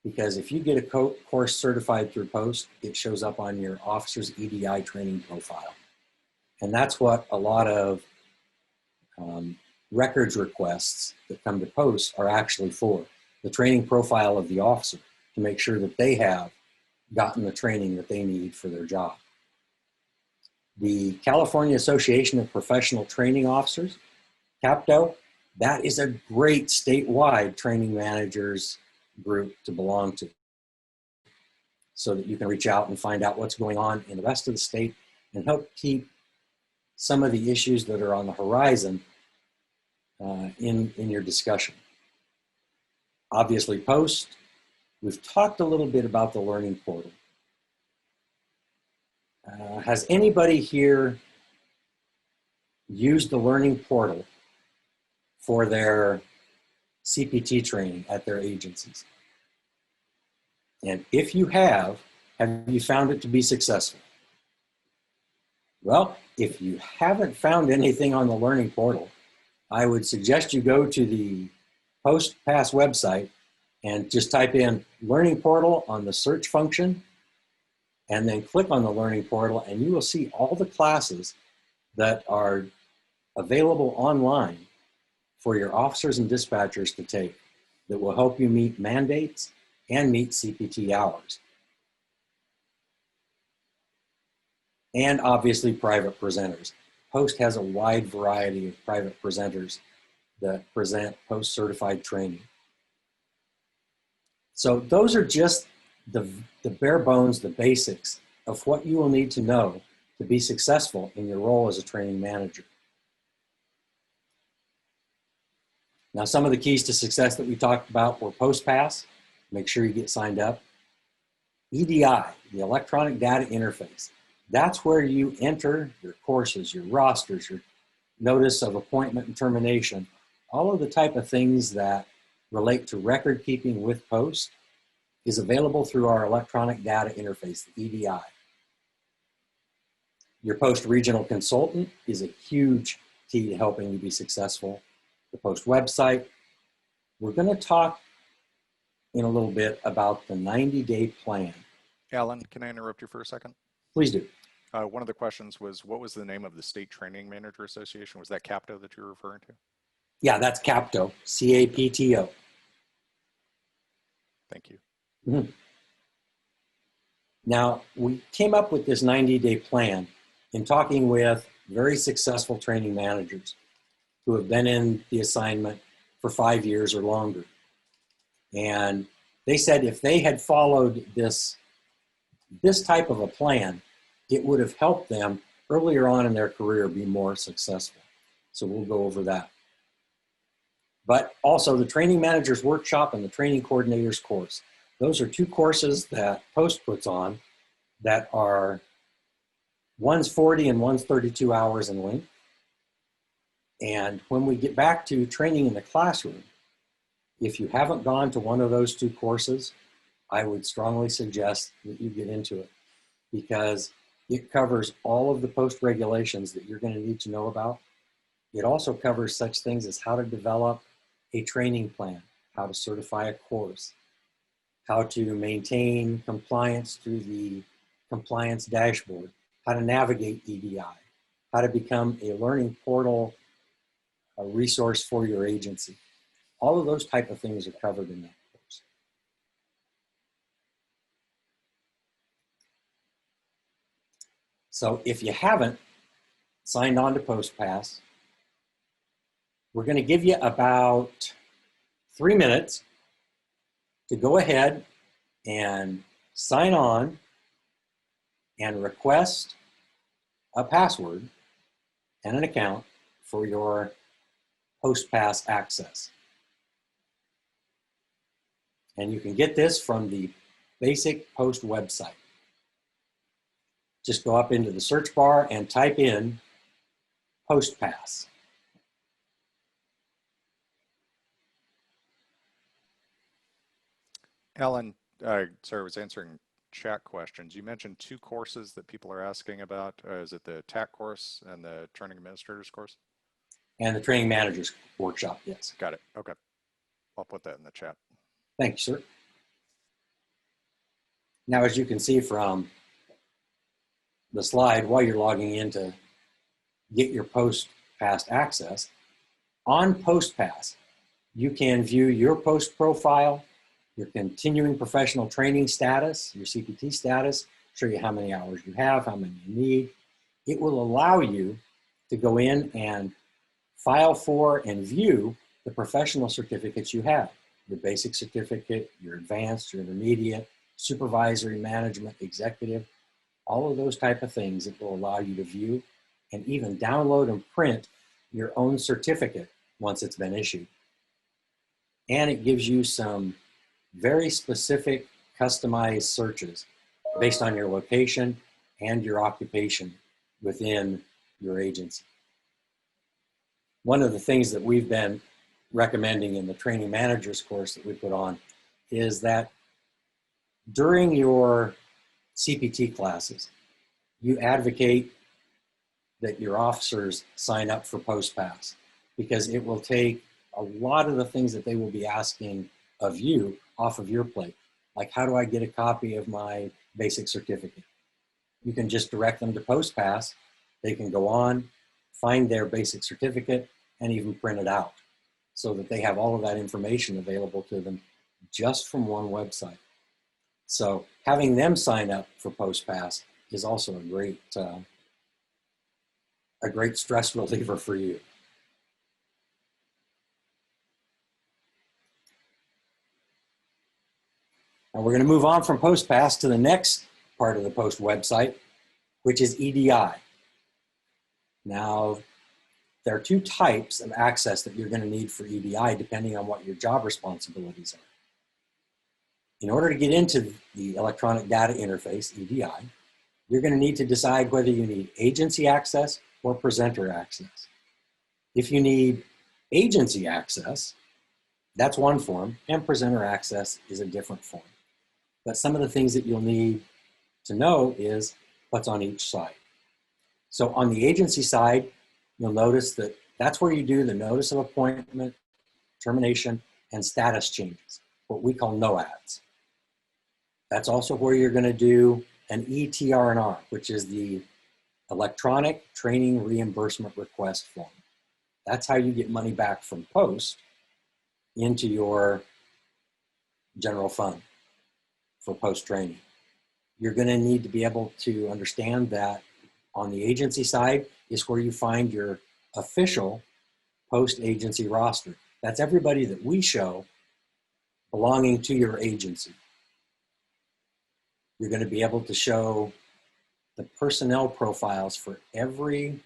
because if you get a course certified through POST, it shows up on your officer's EDI training profile. And that's what a lot of records requests that come to POST are actually for, the training profile of the officer, to make sure that they have gotten the training that they need for their job. The California Association of Professional Training Officers, CAPTO, that is a great statewide training managers group to belong to, so that you can reach out and find out what's going on in the rest of the state and help keep some of the issues that are on the horizon in your discussion. Obviously, POST. We've talked a little bit about the Learning Portal. Has anybody here used the Learning Portal for their CPT training at their agencies? And if you have you found it to be successful? Well, if you haven't found anything on the Learning Portal, I would suggest you go to the PostPass website and just type in Learning Portal on the search function, and then click on the Learning Portal, and you will see all the classes that are available online for your officers and dispatchers to take that will help you meet mandates and meet CPT hours. And obviously private presenters. POST has a wide variety of private presenters that present post-certified training. So those are just the bare bones, the basics of what you will need to know to be successful in your role as a training manager. Now, some of the keys to success that we talked about were PostPass. Make sure you get signed up. EDI, the Electronic Data Interface. That's where you enter your courses, your rosters, your notice of appointment and termination, all of the type of things that relate to record keeping with POST is available through our Electronic Data Interface, the EDI. Your POST regional consultant is a huge key to helping you be successful. The POST website. We're going to talk in a little bit about the 90-day plan. Alan, can I interrupt you for a second? Please do. One of the questions was, what was the name of the State Training Manager Association? Was that CAPTO that you're referring to? Yeah, that's CAPTO, C-A-P-T-O. Thank you. Mm-hmm. Now, we came up with this 90-day plan in talking with very successful training managers who have been in the assignment for 5 years or longer. And they said if they had followed this type of a plan, it would have helped them earlier on in their career be more successful. So we'll go over that. But also the Training Managers Workshop and the Training Coordinators course. Those are two courses that POST puts on that are, one's 40 and one's 32 hours in length. And when we get back to training in the classroom, if you haven't gone to one of those 2 courses, I would strongly suggest that you get into it, because it covers all of the post regulations that you're going to need to know about. It also covers such things as how to develop a training plan, how to certify a course, how to maintain compliance through the compliance dashboard, how to navigate EDI, how to become a learning portal, a resource for your agency. All of those type of things are covered in that course. So if you haven't signed on to PostPass, we're going to give you about 3 minutes to go ahead and sign on and request a password and an account for your PostPass access. And you can get this from the Basic Post website. Just go up into the search bar and type in PostPass. Alan, sorry, I was answering chat questions. You mentioned 2 courses that people are asking about. Is it the TAC course and the Training Administrators course? And the Training Managers Workshop, yes. Got it. Okay. I'll put that in the chat. Thank you, sir. Now, as you can see from the slide, while you're logging in to get your PostPass access, on PostPass, you can view your post profile, your continuing professional training status, your CPT status, show you how many hours you have, how many you need. It will allow you to go in and file for and view the professional certificates you have, your basic certificate, your advanced, your intermediate, supervisory, management, executive, all of those type of things. It will allow you to view and even download and print your own certificate once it's been issued. And it gives you some very specific customized searches based on your location and your occupation within your agency. One of the things that we've been recommending in the training managers course that we put on is that during your CPT classes, you advocate that your officers sign up for PostPass, because it will take a lot of the things that they will be asking of you off of your plate. Like, how do I get a copy of my basic certificate? You can just direct them to PostPass. They can go on, find their basic certificate, and even print it out, so that they have all of that information available to them just from one website. So having them sign up for PostPass is also a great stress reliever for you. Now we're going to move on from PostPass to the next part of the Post website, which is EDI. Now, there are 2 types of access that you're going to need for EDI depending on what your job responsibilities are. In order to get into the Electronic Data Interface, EDI, you're going to need to decide whether you need agency access or presenter access. If you need agency access, that's one form, and presenter access is a different form. But some of the things that you'll need to know is what's on each side. So on the agency side, you'll notice that that's where you do the notice of appointment, termination, and status changes, what we call NOADs. That's also where you're going to do an ETR&R, which is the Electronic Training Reimbursement Request form. That's how you get money back from Post into your general fund for Post training. You're going to need to be able to understand that on the agency side is where you find your official Post agency roster. That's everybody that we show belonging to your agency. You're going to be able to show the personnel profiles for every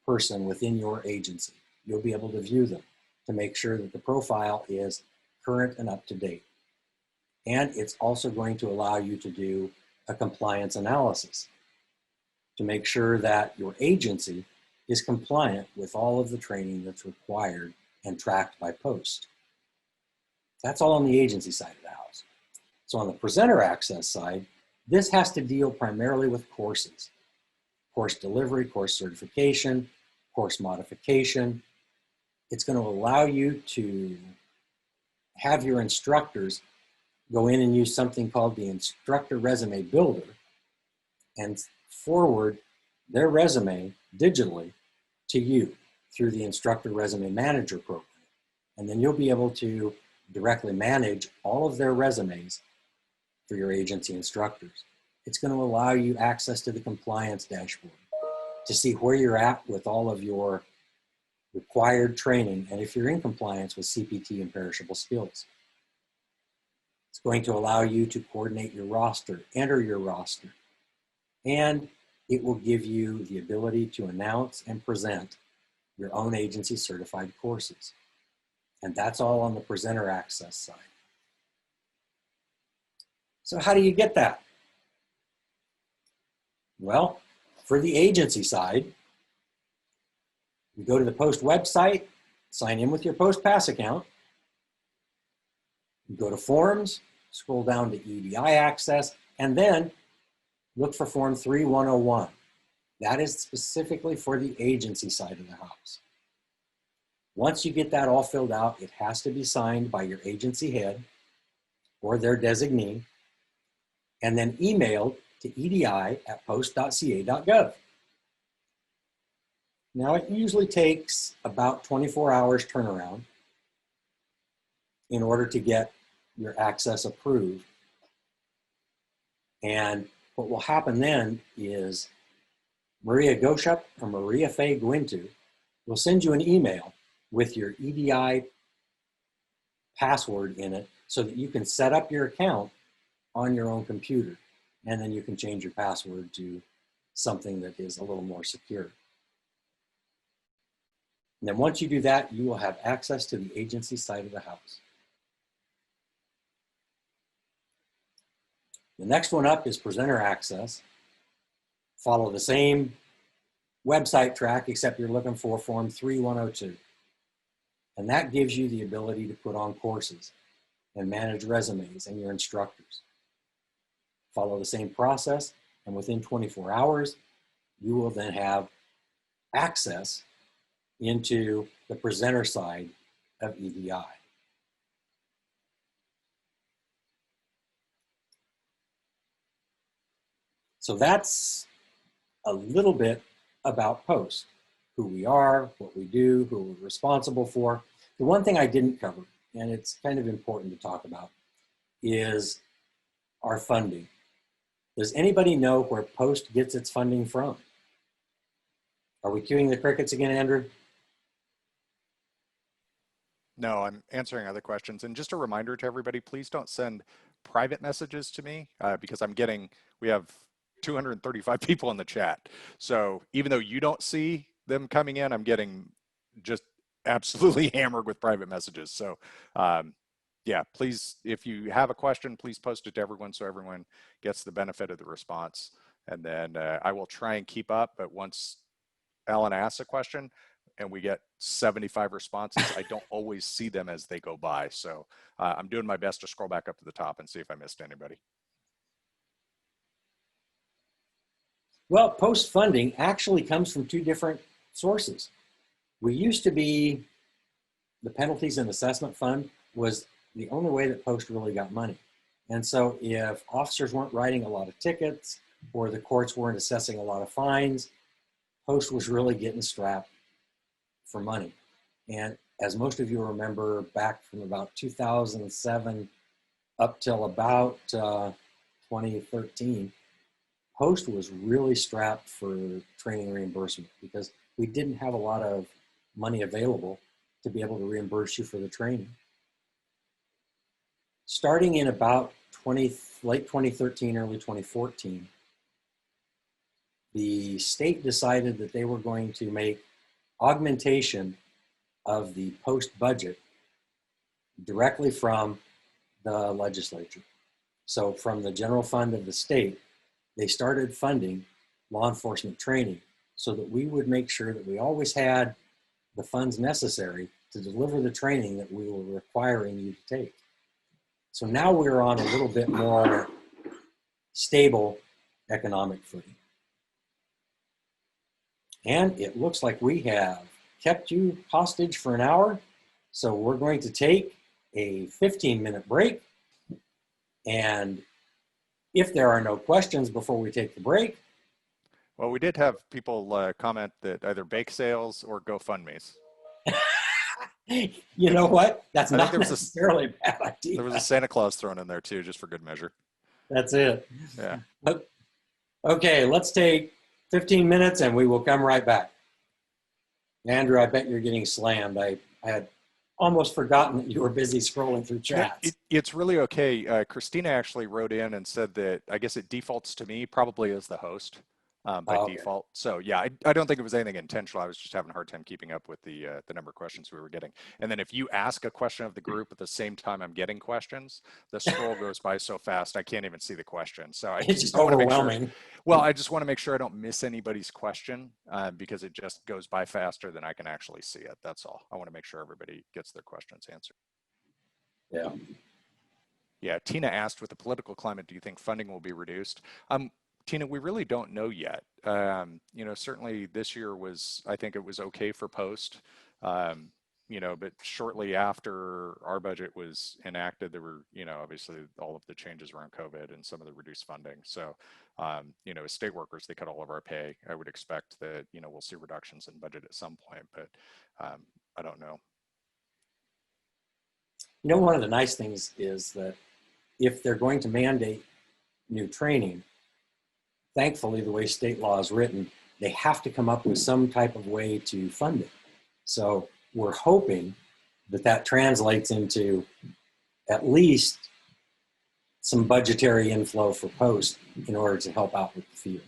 person within your agency. You'll be able to view them to make sure that the profile is current and up to date. And it's also going to allow you to do a compliance analysis to make sure that your agency is compliant with all of the training that's required and tracked by Post. That's all on the agency side of the house. So on the presenter access side, this has to deal primarily with courses, course delivery, course certification, course modification. It's going to allow you to have your instructors go in and use something called the Instructor Resume Builder and forward their resume digitally to you through the Instructor Resume Manager program. And then you'll be able to directly manage all of their resumes for your agency instructors. It's going to allow you access to the compliance dashboard to see where you're at with all of your required training and if you're in compliance with CPT and perishable skills. It's going to allow you to coordinate your roster, enter your roster, and it will give you the ability to announce and present your own agency certified courses. And that's all on the presenter access side. So how do you get that? Well, for the agency side, you go to the Post website, sign in with your Post Pass account, you go to Forms, scroll down to EDI Access, and then look for Form 3101. That is specifically for the agency side of the house. Once you get that all filled out, it has to be signed by your agency head or their designee, and then emailed to edi@post.ca.gov. Now, it usually takes about 24 hours turnaround in order to get your access approved. And what will happen then is Maria Goshup or Maria Faye Guintu will send you an email with your EDI password in it so that you can set up your account on your own computer. And then you can change your password to something that is a little more secure. And then once you do that, you will have access to the agency side of the house. The next one up is presenter access. Follow the same website track, except you're looking for Form 3102. And that gives you the ability to put on courses and manage resumes and your instructors. Follow the same process, and within 24 hours, you will then have access into the presenter side of EDI. So that's a little bit about Post, who we are, what we do, who we're responsible for. The one thing I didn't cover, and it's kind of important to talk about, is our funding. Does anybody know where Post gets its funding from? Are we cueing the crickets again, Andrew? No, I'm answering other questions. And just a reminder to everybody, please don't send private messages to me because we have 235 people in the chat. So even though you don't see them coming in, I'm getting just absolutely hammered with private messages. So yeah, please, if you have a question, please post it to everyone so everyone gets the benefit of the response. And then I will try and keep up, but once Alan asks a question and we get 75 responses, I don't always see them as they go by. So I'm doing my best to scroll back up to the top and see if I missed anybody. Well, Post funding actually comes from two different sources. We used to be, the penalties and assessment fund was the only way that Post really got money. And so if officers weren't writing a lot of tickets or the courts weren't assessing a lot of fines, Post was really getting strapped for money. And as most of you remember, back from about 2007 up till about 2013, Post was really strapped for training reimbursement because we didn't have a lot of money available to be able to reimburse you for the training. Starting in about late 2013, early 2014, the state decided that they were going to make augmentation of the Post budget directly from the legislature. So from the general fund of the state, they started funding law enforcement training so that we would make sure that we always had the funds necessary to deliver the training that we were requiring you to take. So now we're on a little bit more stable economic footing. And it looks like we have kept you hostage for an hour. So we're going to take a 15-minute break. And if there are no questions before we take the break. Well, we did have people comment that either bake sales or GoFundMe's. You know what? That's I think not necessarily a bad idea. There was a Santa Claus thrown in there too, just for good measure. That's it. Yeah. Okay, let's take 15 minutes and we will come right back. Andrew, I bet you're getting slammed. I had almost forgotten that you were busy scrolling through chats. It's really okay. Christina actually wrote in and said that I guess it defaults to me probably as the host by default. So yeah, I don't think it was anything intentional. I was just having a hard time keeping up with the number of questions we were getting. And then if you ask a question of the group at the same time I'm getting questions, the scroll goes by so fast I can't even see the question. So It's just overwhelming. Well, I just want to make sure I don't miss anybody's question because it just goes by faster than I can actually see it. That's all. I want to make sure everybody gets their questions answered. Yeah. Yeah, Tina asked, with the political climate, do you think funding will be reduced? Tina, we really don't know yet. You know, certainly this year was, I think it was okay for post, you know, but shortly after our budget was enacted, there were, you know, obviously all of the changes around COVID and some of the reduced funding. So, you know, as state workers, they cut all of our pay. I would expect that, you know, we'll see reductions in budget at some point, but I don't know. You know, one of the nice things is that if they're going to mandate new training, thankfully, the way state law is written, they have to come up with some type of way to fund it. So we're hoping that that translates into at least some budgetary inflow for post in order to help out with the field.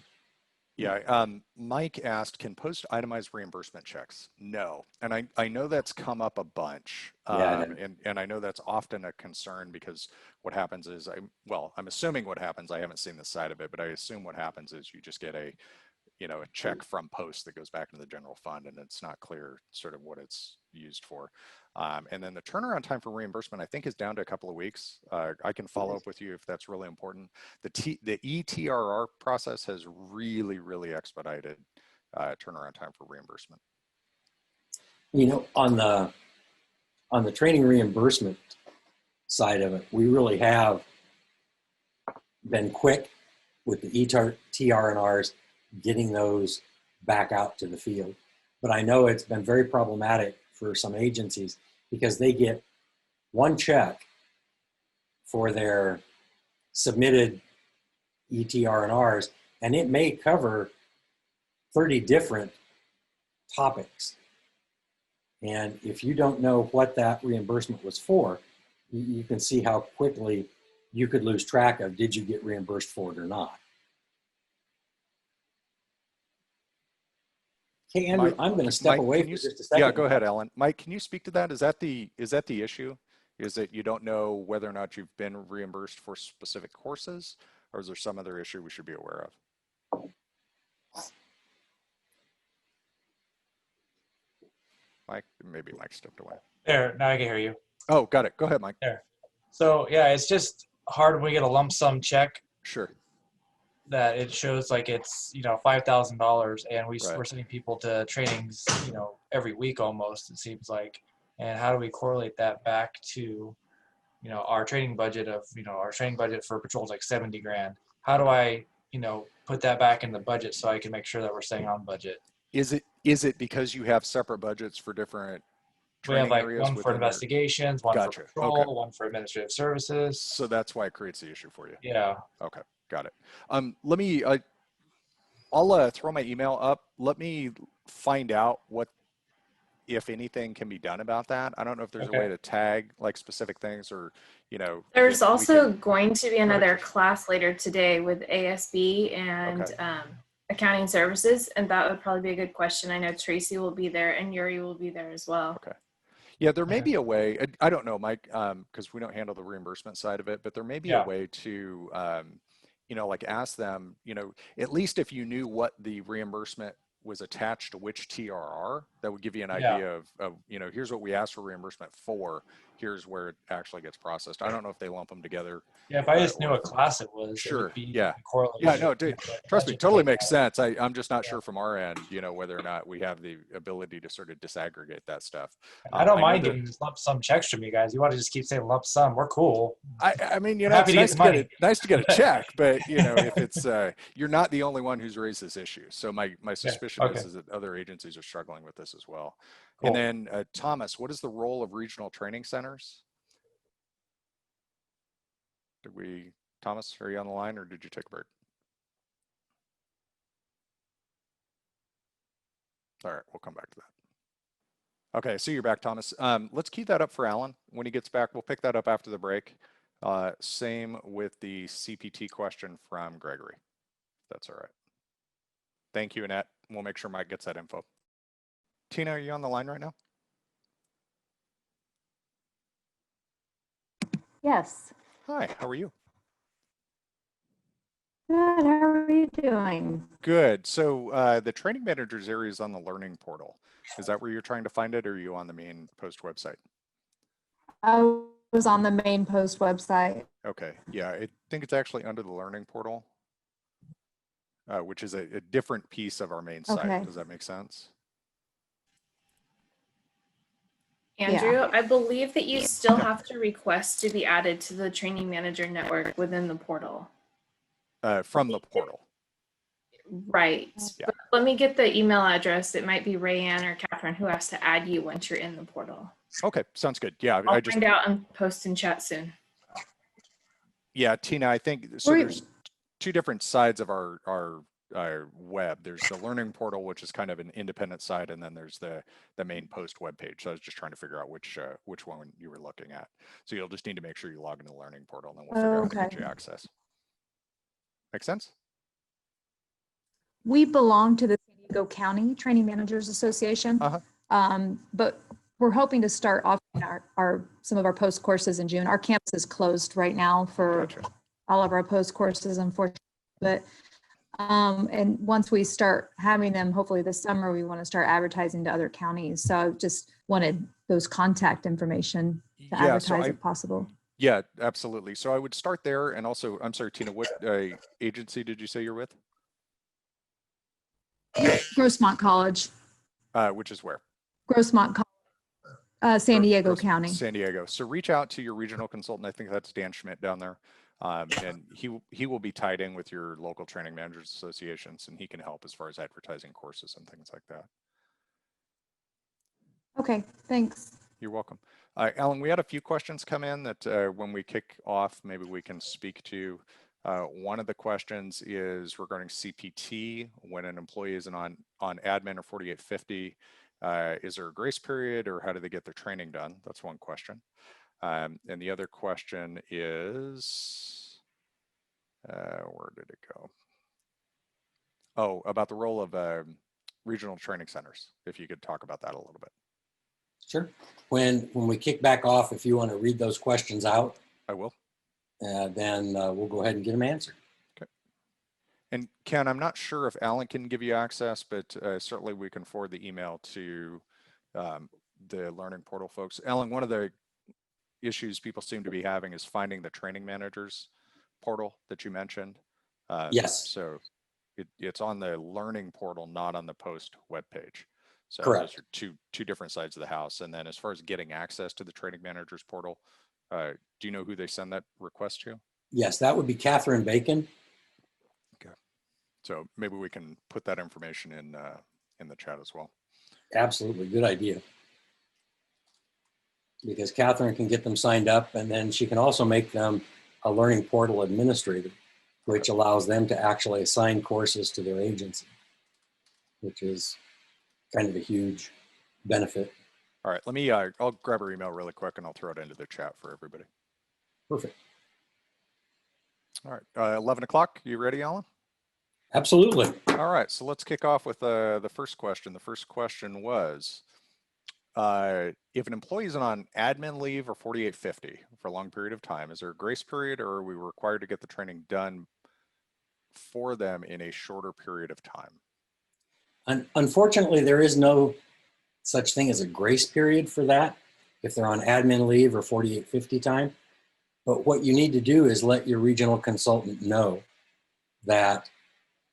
Yeah, Mike asked, can post itemize reimbursement checks? No, and I know that's come up a bunch, and I know that's often a concern because what happens is, I'm assuming what happens, I haven't seen the side of it, but I assume what happens is you just get a check from post that goes back into the general fund, and it's not clear sort of what it's used for. And then the turnaround time for reimbursement, I think, is down to a couple of weeks. I can follow up with you if that's really important. The ETRR process has really, really expedited turnaround time for reimbursement. You know, on the training reimbursement side of it, we really have been quick with the TR&Rs, getting those back out to the field. But I know it's been very problematic for some agencies because they get one check for their submitted ETR&Rs, and it may cover 30 different topics. And if you don't know what that reimbursement was for, you can see how quickly you could lose track of, did you get reimbursed for it or not? Okay, Andrew, Mike, I'm going to step away for just a second. Yeah, go ahead, Alan. Mike, can you speak to that? Is that the issue? Is that you don't know whether or not you've been reimbursed for specific courses, or is there some other issue we should be aware of? Mike, maybe Mike stepped away. There, now I can hear you. Oh, got it. Go ahead, Mike. There. So yeah, it's just hard when we get a lump sum check Sure. that it shows like it's, $5,000, and we're sending people to trainings, every week almost, it seems like. And how do we correlate that back to, our training budget of, our training budget for patrol is like 70 grand. How do I, put that back in the budget so I can make sure that we're staying on budget? Is it because you have separate budgets for different We have training like areas one for within your- investigations, one Gotcha. for patrol, Okay. one for administrative services. So that's why it creates the issue for you. Yeah. Okay, got it. Let me, I'll throw my email up. Let me find out what, if anything, can be done about that. I don't know if there's a way to tag like specific things, or, There's if we also can- going to be another class later today with ASB and accounting services, and that would probably be a good question. I know Tracy will be there and Yuri will be there as well. Okay. Yeah, there may be a way, I don't know, Mike, because we don't handle the reimbursement side of it, but there may be a way to, like ask them, at least if you knew what the reimbursement was attached to which TRR, that would give you an idea of, you know, here's what we asked for reimbursement for, here's where it actually gets processed. I don't know if they lump them together. Yeah, if I just knew what class it was, sure, it would be yeah. correlated. Yeah, no, dude, trust me, totally makes sense. I'm just not sure from our end, you know, whether or not we have the ability to sort of disaggregate that stuff. I don't mind getting just lump sum checks from you guys. You want to just keep saying lump sum, we're cool. I mean, you know, it's nice to get a check, but you know, if it's you're not the only one who's raised this issue. So my suspicion is that other agencies are struggling with this as well. Cool. And then Thomas, what is the role of regional training centers? Thomas, are you on the line or did you take a break? All right, we'll come back to that. Okay, so you're back, Thomas. Let's keep that up for Alan. When he gets back, we'll pick that up after the break. Same with the CPT question from Gregory. That's all right. Thank you, Annette. We'll make sure Mike gets that info. Tina, are you on the line right now? Yes. Hi, how are you? Good, how are you doing? Good. So the training managers area is on the learning portal. Is that where you're trying to find it, or are you on the main post website? I was on the main post website. Okay, yeah, I think it's actually under the learning portal, which is a different piece of our main site. Okay. Does that make sense? Andrew, yeah. I believe that you still have to request to be added to the training manager network within the portal. From the portal. Right. Yeah. But let me get the email address. It might be Rayanne or Catherine who has to add you once you're in the portal. Okay, sounds good. Yeah, I'll find out and post in chat soon. Yeah, Tina, I think so. There's two different sides of our web. There's the learning portal, which is kind of an independent site, and then there's the main post web page. So I was just trying to figure out which one you were looking at. So you'll just need to make sure you log into the learning portal, and then we'll figure out how to get you access. Make sense? We belong to the San Diego County Training Managers Association, but we're hoping to start offering some of our post courses in June. Our campus is closed right now for all of our post courses, unfortunately. But and once we start having them, hopefully this summer, we want to start advertising to other counties. So I just wanted those contact information to advertise if possible. Yeah, absolutely. So I would start there, and also, I'm sorry, Tina, what agency did you say you're with? Grossmont College. Which is where? Grossmont College, San Diego County. San Diego. So reach out to your regional consultant. I think that's Dan Schmidt down there. And he will be tied in with your local training managers associations, and he can help as far as advertising courses and things like that. Okay, thanks. You're welcome. Alan, we had a few questions come in that when we kick off, maybe we can speak to. One of the questions is regarding CPT. When an employee isn't on admin or 4850, is there a grace period, or how do they get their training done? That's one question. And the other question is, where did it go? Oh, about the role of regional training centers, if you could talk about that a little bit. Sure. When we kick back off, if you want to read those questions out, I will. Then we'll go ahead and get them answered. Okay. And Ken, I'm not sure if Alan can give you access, but certainly we can forward the email to the learning portal folks. Alan, one of the issues people seem to be having is finding the training managers portal that you mentioned. Yes. So it's on the learning portal, not on the post web page. So correct. Those are two different sides of the house. And then as far as getting access to the training managers portal, do you know who they send that request to? Yes, that would be Catherine Bacon. Okay. So maybe we can put that information in the chat as well. Absolutely, good idea. Because Catherine can get them signed up, and then she can also make them a learning portal administrator, which allows them to actually assign courses to their agency, which is kind of a huge benefit. All right, let me, I'll grab her email really quick and I'll throw it into the chat for everybody. Perfect. All right, 11 o'clock, you ready, Alan? Absolutely. All right, so let's kick off with the first question. The first question was, if an employee is on admin leave or 4850 for a long period of time, is there a grace period, or are we required to get the training done for them in a shorter period of time? Unfortunately, there is no such thing as a grace period for that if they're on admin leave or 4850 time. But what you need to do is let your regional consultant know that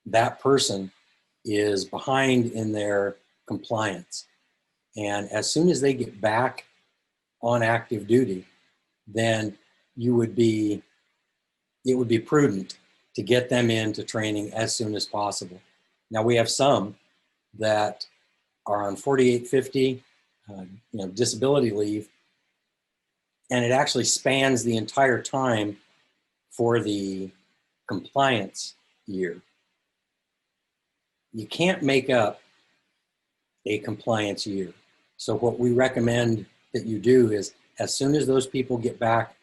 that person is behind in their compliance. And as soon as they get back on active duty, then it would be prudent to get them into training as soon as possible. Now, we have some that are on 4850, disability leave, and it actually spans the entire time for the compliance year. You can't make up a compliance year. So what we recommend that you do is, as soon as those people get back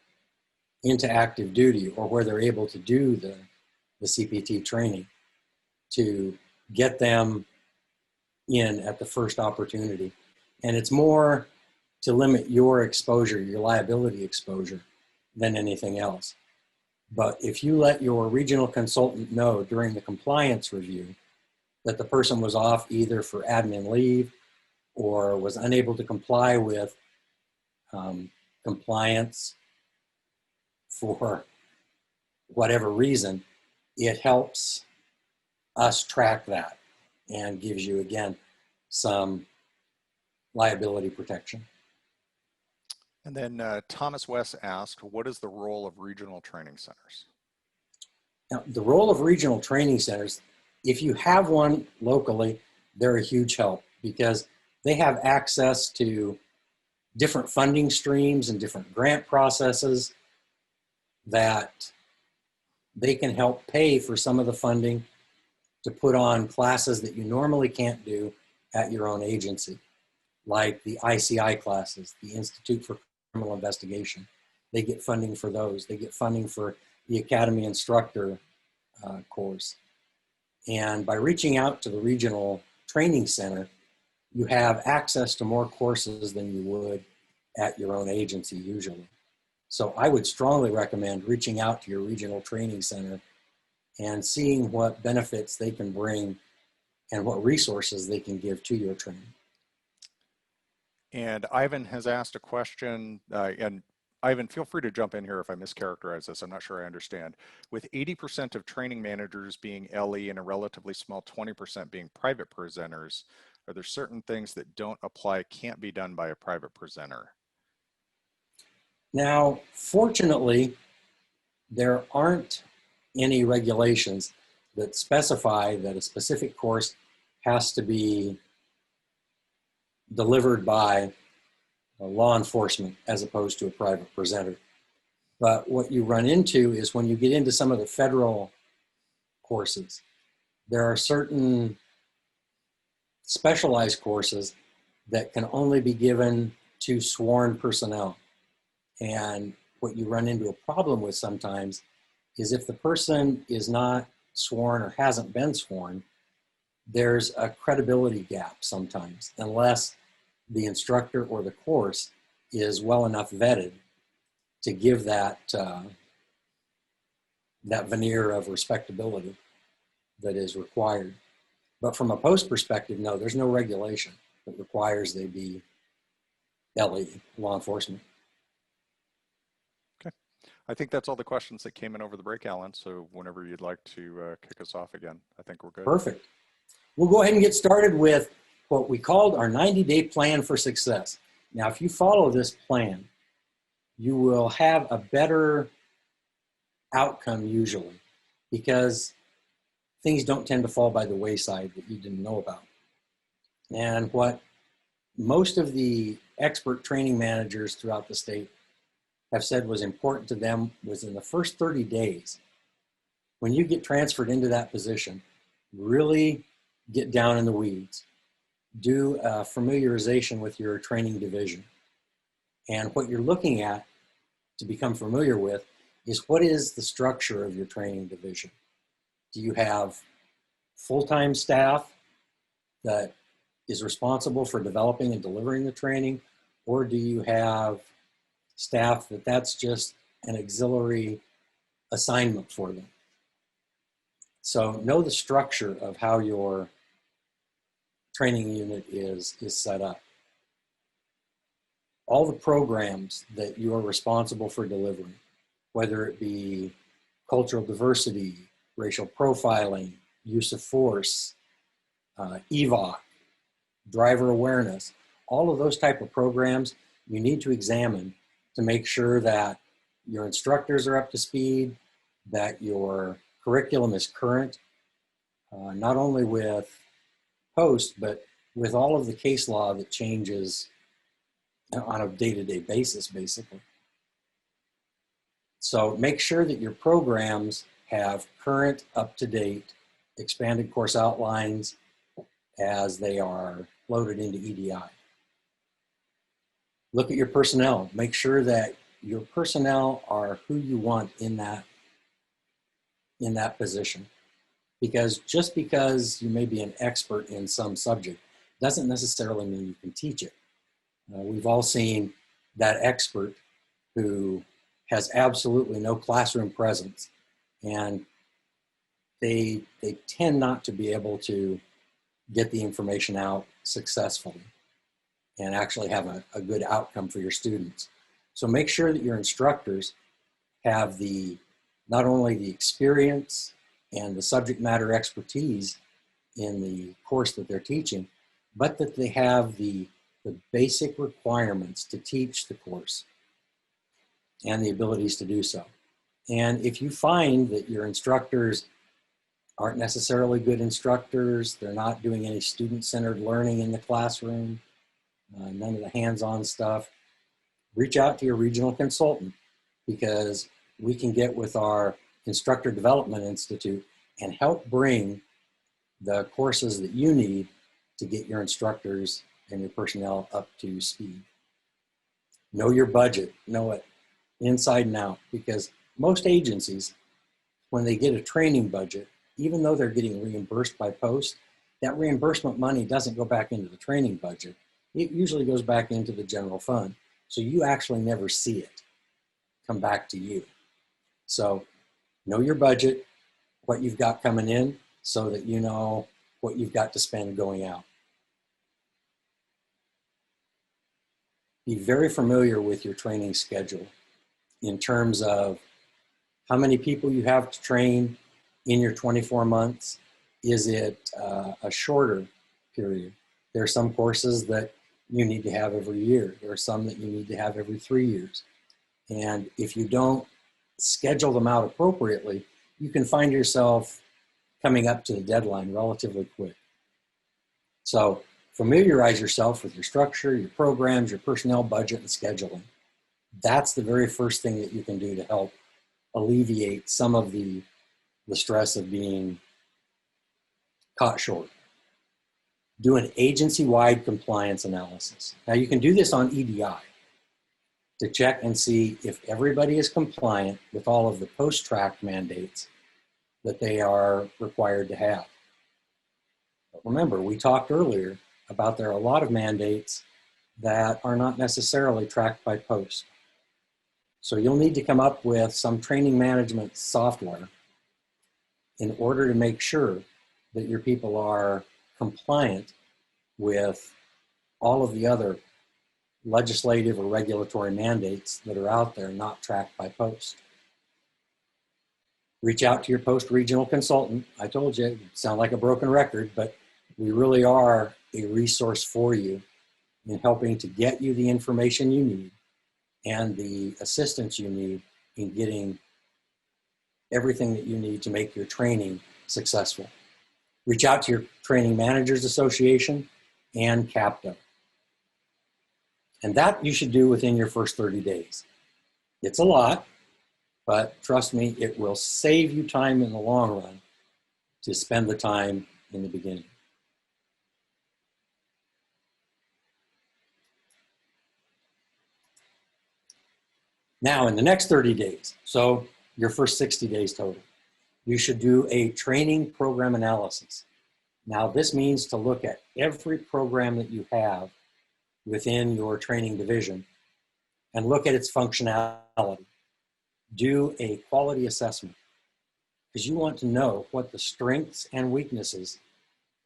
into active duty or where they're able to do the CPT training, to get them in at the first opportunity. And it's more to limit your exposure, your liability exposure, than anything else. But if you let your regional consultant know during the compliance review that the person was off either for admin leave or was unable to comply with compliance for whatever reason, it helps us track that and gives you, again, some liability protection. And then Thomas West asked, what is the role of regional training centers? Now, the role of regional training centers, if you have one locally, they're a huge help because they have access to different funding streams and different grant processes that they can help pay for some of the funding to put on classes that you normally can't do at your own agency, like the ICI classes, the Institute for Criminal Investigation. They get funding for those. They get funding for the Academy Instructor course. And by reaching out to the regional training center, you have access to more courses than you would at your own agency usually. So I would strongly recommend reaching out to your regional training center and seeing what benefits they can bring and what resources they can give to your training. And Ivan has asked a question, and Ivan, feel free to jump in here if I mischaracterize this. I'm not sure I understand. With 80% of training managers being LE and a relatively small 20% being private presenters, are there certain things that don't apply, can't be done by a private presenter? Now, fortunately, there aren't any regulations that specify that a specific course has to be delivered by law enforcement as opposed to a private presenter. But what you run into is when you get into some of the federal courses, there are certain specialized courses that can only be given to sworn personnel. And what you run into a problem with sometimes is if the person is not sworn or hasn't been sworn, there's a credibility gap sometimes, unless the instructor or the course is well enough vetted to give that, that veneer of respectability that is required. But from a post perspective, no, there's no regulation that requires they be LE, law enforcement. Okay. I think that's all the questions that came in over the break, Alan. So whenever you'd like to kick us off again, I think we're good. Perfect. We'll go ahead and get started with what we called our 90-day plan for success. Now, if you follow this plan, you will have a better outcome usually, because things don't tend to fall by the wayside that you didn't know about. And what most of the expert training managers throughout the state have said was important to them was in the first 30 days, when you get transferred into that position, really get down in the weeds. Do a familiarization with your training division. And what you're looking at to become familiar with is, what is the structure of your training division? Do you have full-time staff that is responsible for developing and delivering the training? Or do you have staff that's just an auxiliary assignment for them? So know the structure of how your training unit is set up. All the programs that you are responsible for delivering, whether it be cultural diversity, racial profiling, use of force, EVOC, driver awareness, all of those type of programs you need to examine to make sure that your instructors are up to speed, that your curriculum is current, not only with post, but with all of the case law that changes on a day-to-day basis, basically. So make sure that your programs have current, up-to-date, expanded course outlines as they are loaded into EDI. Look at your personnel. Make sure that your personnel are who you want in that position. Because just because you may be an expert in some subject doesn't necessarily mean you can teach it. We've all seen that expert who has absolutely no classroom presence, and they tend not to be able to get the information out successfully and actually have a good outcome for your students. So make sure that your instructors have not only the experience and the subject matter expertise in the course that they're teaching, but that they have the basic requirements to teach the course and the abilities to do so. And if you find that your instructors aren't necessarily good instructors, they're not doing any student-centered learning in the classroom, none of the hands-on stuff, reach out to your regional consultant, because we can get with our Instructor Development Institute and help bring the courses that you need to get your instructors and your personnel up to speed. Know your budget, know it inside and out, because most agencies, when they get a training budget, even though they're getting reimbursed by post, that reimbursement money doesn't go back into the training budget. It usually goes back into the general fund. So you actually never see it come back to you. So know your budget, what you've got coming in, so that you know what you've got to spend going out. Be very familiar with your training schedule in terms of how many people you have to train in your 24 months. Is it a shorter period? There are some courses that you need to have every year. There are some that you need to have every 3 years. And if you don't schedule them out appropriately, you can find yourself coming up to the deadline relatively quick. So familiarize yourself with your structure, your programs, your personnel budget, and scheduling. That's the very first thing that you can do to help alleviate some of the stress of being caught short. Do an agency-wide compliance analysis. Now you can do this on EDI to check and see if everybody is compliant with all of the post-track mandates that they are required to have. But remember, we talked earlier about there are a lot of mandates that are not necessarily tracked by post. So you'll need to come up with some training management software in order to make sure that your people are compliant with all of the other legislative or regulatory mandates that are out there not tracked by post. Reach out to your post regional consultant. I told you, it sounds like a broken record, but we really are a resource for you in helping to get you the information you need and the assistance you need in getting everything that you need to make your training successful. Reach out to your Training Managers Association and CAPTA. And that you should do within your first 30 days. It's a lot, but trust me, it will save you time in the long run to spend the time in the beginning. Now, in the next 30 days, so your first 60 days total, you should do a training program analysis. Now, this means to look at every program that you have within your training division and look at its functionality. Do a quality assessment, because you want to know what the strengths and weaknesses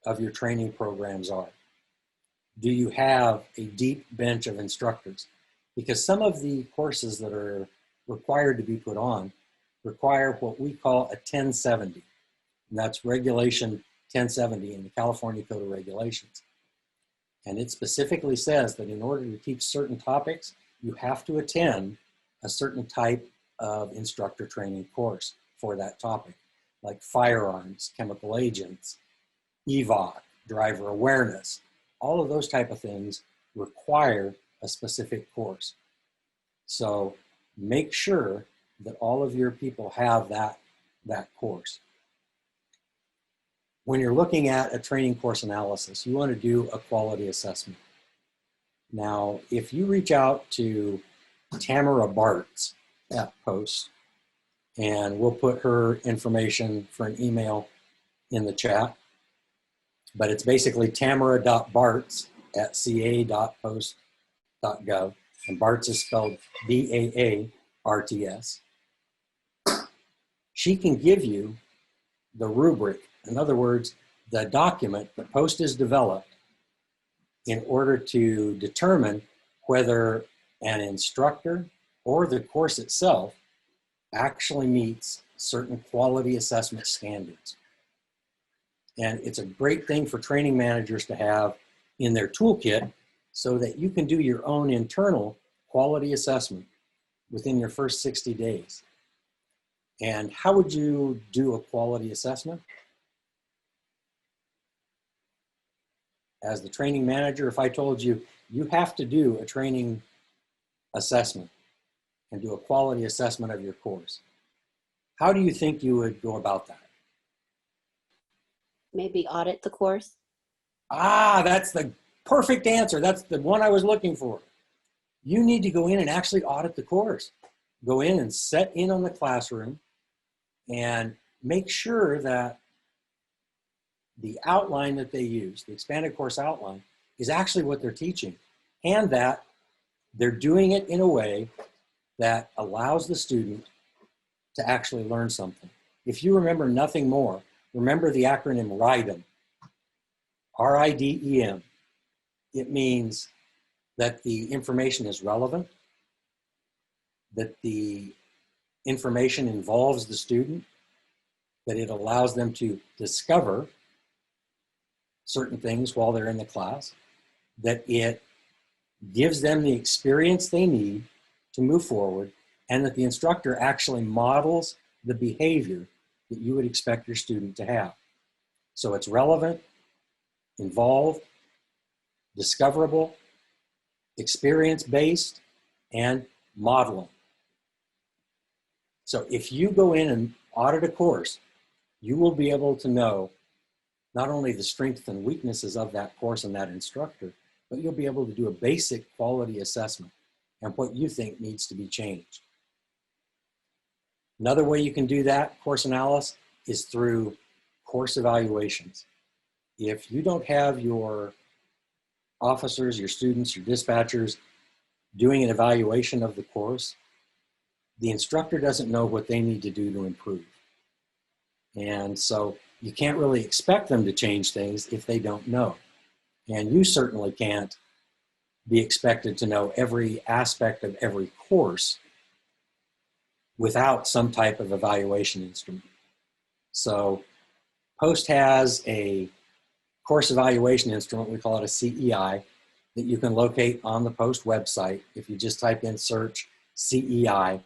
of your training programs are. do you have a deep bench of instructors? Because some of the courses that are required to be put on require what we call a 1070. And that's Regulation 1070 in the California Code of Regulations. And it specifically says that in order to teach certain topics, you have to attend a certain type of instructor training course for that topic, like firearms, chemical agents, EVOC, driver awareness. All of those type of things require a specific course. So make sure that all of your people have that course. When you're looking at a training course analysis, you want to do a quality assessment. Now, if you reach out to Tamara Bartz at Post, and we'll put her information for an email in the chat, but it's basically tamara.bartz@ca.post.gov, and Bartz is spelled B-A-A-R-T-S. She can give you the rubric. In other words, the document that Post has developed in order to determine whether an instructor or the course itself actually meets certain quality assessment standards. And it's a great thing for training managers to have in their toolkit so that you can do your own internal quality assessment within your first 60 days. And how would you do a quality assessment? As the training manager, if I told you, you have to do a training assessment and do a quality assessment of your course, how do you think you would go about that? Maybe audit the course. Ah, that's the perfect answer. That's the one I was looking for. You need to go in and actually audit the course. Go in and set in on the classroom and make sure that the outline that they use, the expanded course outline, is actually what they're teaching, and that they're doing it in a way that allows the student to actually learn something. If you remember nothing more, remember the acronym RIDEM, R-I-D-E-M. It means that the information is relevant, that the information involves the student, that it allows them to discover certain things while they're in the class, that it gives them the experience they need to move forward, and that the instructor actually models the behavior that you would expect your student to have. So it's relevant, involved, discoverable, experience-based, and modeling. So if you go in and audit a course, you will be able to know not only the strengths and weaknesses of that course and that instructor, but you'll be able to do a basic quality assessment and what you think needs to be changed. Another way you can do that course analysis is through course evaluations. If you don't have your officers, your students, your dispatchers doing an evaluation of the course, the instructor doesn't know what they need to do to improve. And so you can't really expect them to change things if they don't know. And you certainly can't be expected to know every aspect of every course without some type of evaluation instrument. So Post has a course evaluation instrument, we call it a CEI, that you can locate on the Post website. If you just type in search CEI,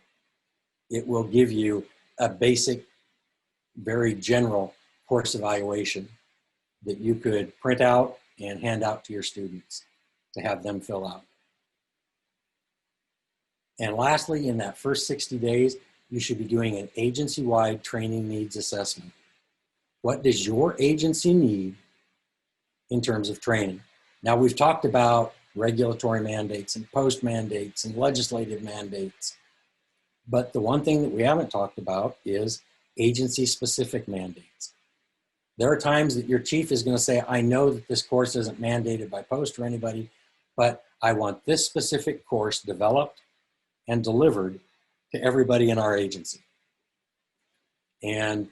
it will give you a basic, very general course evaluation that you could print out and hand out to your students to have them fill out. And lastly, in that first 60 days, you should be doing an agency-wide training needs assessment. What does your agency need in terms of training? Now, we've talked about regulatory mandates and post mandates and legislative mandates, but the one thing that we haven't talked about is agency-specific mandates. There are times that your chief is going to say, I know that this course isn't mandated by Post or anybody, but I want this specific course developed and delivered to everybody in our agency. And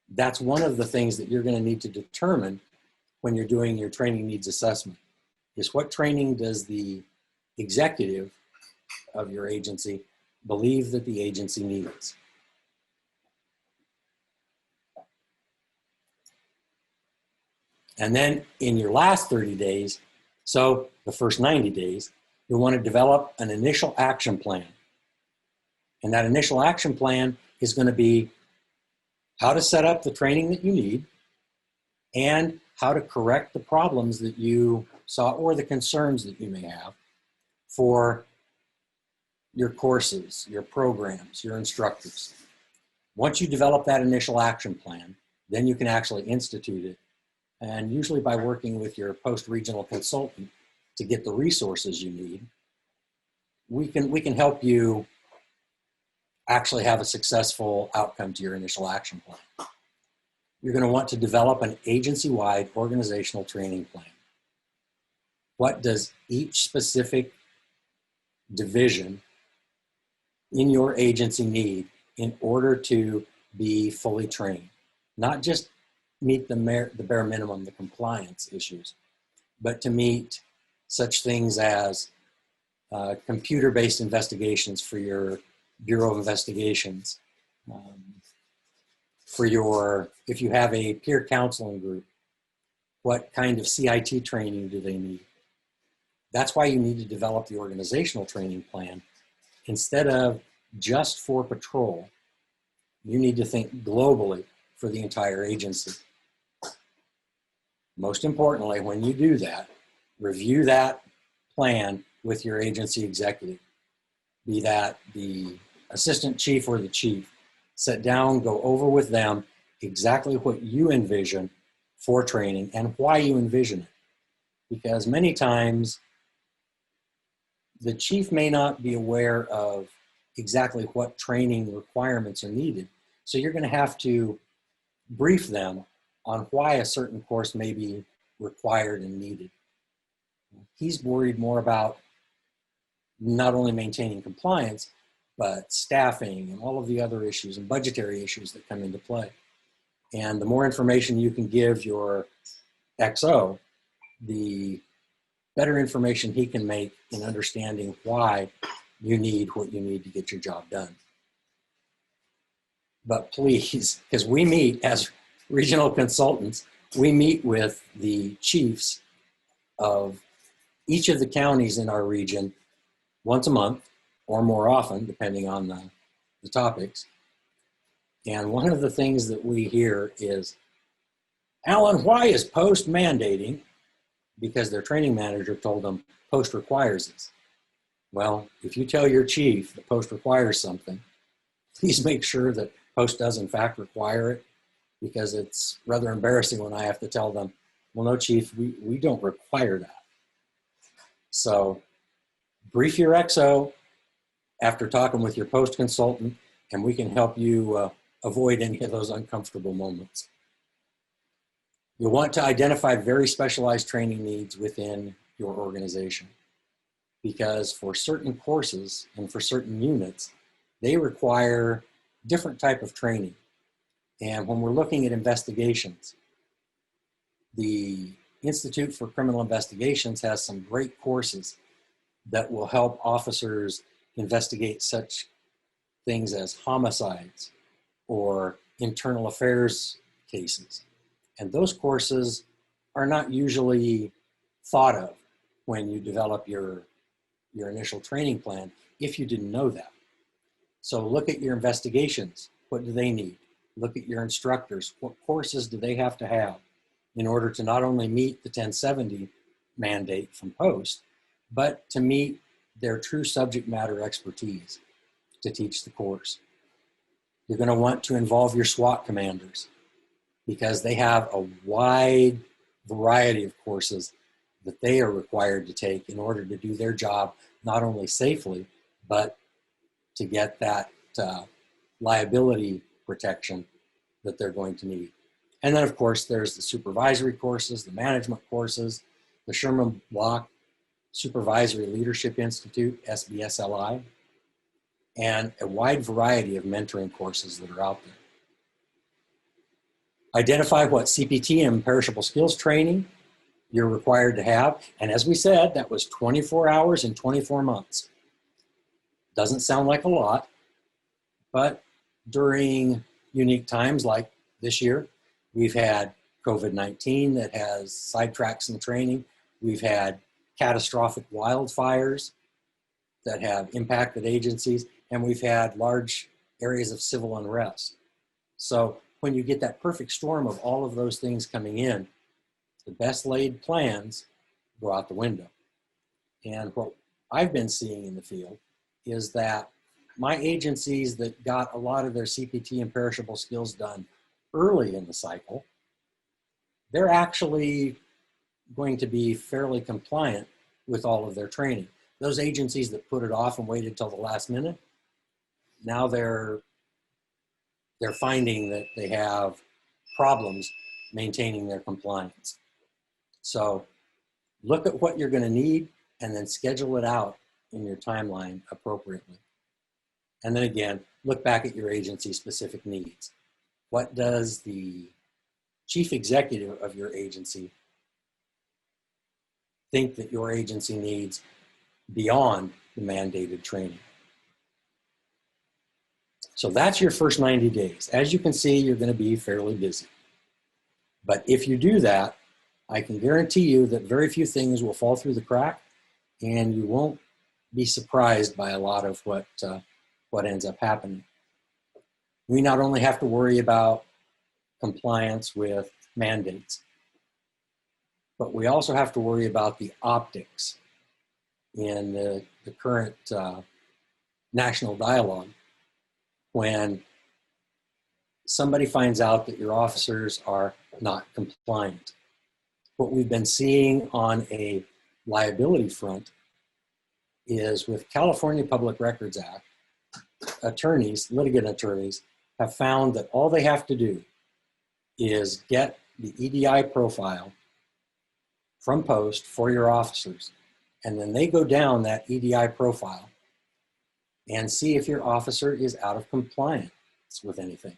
that's one of the things that you're going to need to determine when you're doing your training needs assessment. is what training does the executive of your agency believe that the agency needs? And then in your last 30 days, so the first 90 days, you'll want to develop an initial action plan. And that initial action plan is going to be how to set up the training that you need and how to correct the problems that you saw or the concerns that you may have for your courses, your programs, your instructors. Once you develop that initial action plan, then you can actually institute it. And usually by working with your post-regional consultant to get the resources you need, we can help you actually have a successful outcome to your initial action plan. You're going to want to develop an agency-wide organizational training plan. What does each specific division in your agency need in order to be fully trained? Not just meet the bare minimum, the compliance issues, but to meet such things as computer-based investigations for your Bureau of Investigations, for your, if you have a peer counseling group, what kind of CIT training do they need? That's why you need to develop the organizational training plan. Instead of just for patrol, you need to think globally for the entire agency. Most importantly, when you do that, review that plan with your agency executive, be that the assistant chief or the chief. Sit down, go over with them exactly what you envision for training and why you envision it. Because many times the chief may not be aware of exactly what training requirements are needed. So you're going to have to brief them on why a certain course may be required and needed. He's worried more about not only maintaining compliance, but staffing and all of the other issues and budgetary issues that come into play. And the more information you can give your XO, the better information he can make in understanding why you need what you need to get your job done. But please, because we meet as regional consultants, we meet with the chiefs of each of the counties in our region once a month or more often, depending on the topics. And one of the things that we hear is, Alan, why is Post mandating? Because their training manager told them Post requires this. Well, if you tell your chief that Post requires something, please make sure that Post does in fact require it, because it's rather embarrassing when I have to tell them, well, no, chief, we don't require that. So brief your XO after talking with your Post consultant, and we can help you avoid any of those uncomfortable moments. You'll want to identify very specialized training needs within your organization, because for certain courses and for certain units, they require different type of training. And when we're looking at investigations, the Institute for Criminal Investigations has some great courses that will help officers investigate such things as homicides or internal affairs cases. And those courses are not usually thought of when you develop your initial training plan, if you didn't know that. So look at your investigations. What do they need? Look at your instructors. What courses do they have to have in order to not only meet the 1070 mandate from Post, but to meet their true subject matter expertise to teach the course. You're going to want to involve your SWAT commanders, because they have a wide variety of courses that they are required to take in order to do their job, not only safely, but to get that liability protection that they're going to need. And then, of course, there's the supervisory courses, the management courses, the Sherman Block Supervisory Leadership Institute, SBSLI, and a wide variety of mentoring courses that are out there. Identify what CPT and perishable skills training you're required to have. And as we said, that was 24 hours in 24 months. Doesn't sound like a lot, but during unique times like this year, we've had COVID-19 that has sidetracked some training. We've had catastrophic wildfires that have impacted agencies, and we've had large areas of civil unrest. So when you get that perfect storm of all of those things coming in, the best laid plans go out the window. And what I've been seeing in the field is that my agencies that got a lot of their CPT and perishable skills done early in the cycle, they're actually going to be fairly compliant with all of their training. Those agencies that put it off and waited till the last minute, now they're finding that they have problems maintaining their compliance. So look at what you're going to need and then schedule it out in your timeline appropriately. And then again, look back at your agency specific needs. What does the chief executive of your agency think that your agency needs beyond the mandated training? So that's your first 90 days. As you can see, you're going to be fairly busy. But if you do that, I can guarantee you that very few things will fall through the crack, and you won't be surprised by a lot of what ends up happening. We not only have to worry about compliance with mandates, but we also have to worry about the optics in the current national dialogue. When somebody finds out that your officers are not compliant. What we've been seeing on a liability front is with California Public Records Act, attorneys, litigant attorneys, have found that all they have to do is get the EDI profile from Post for your officers, and then they go down that EDI profile and see if your officer is out of compliance with anything.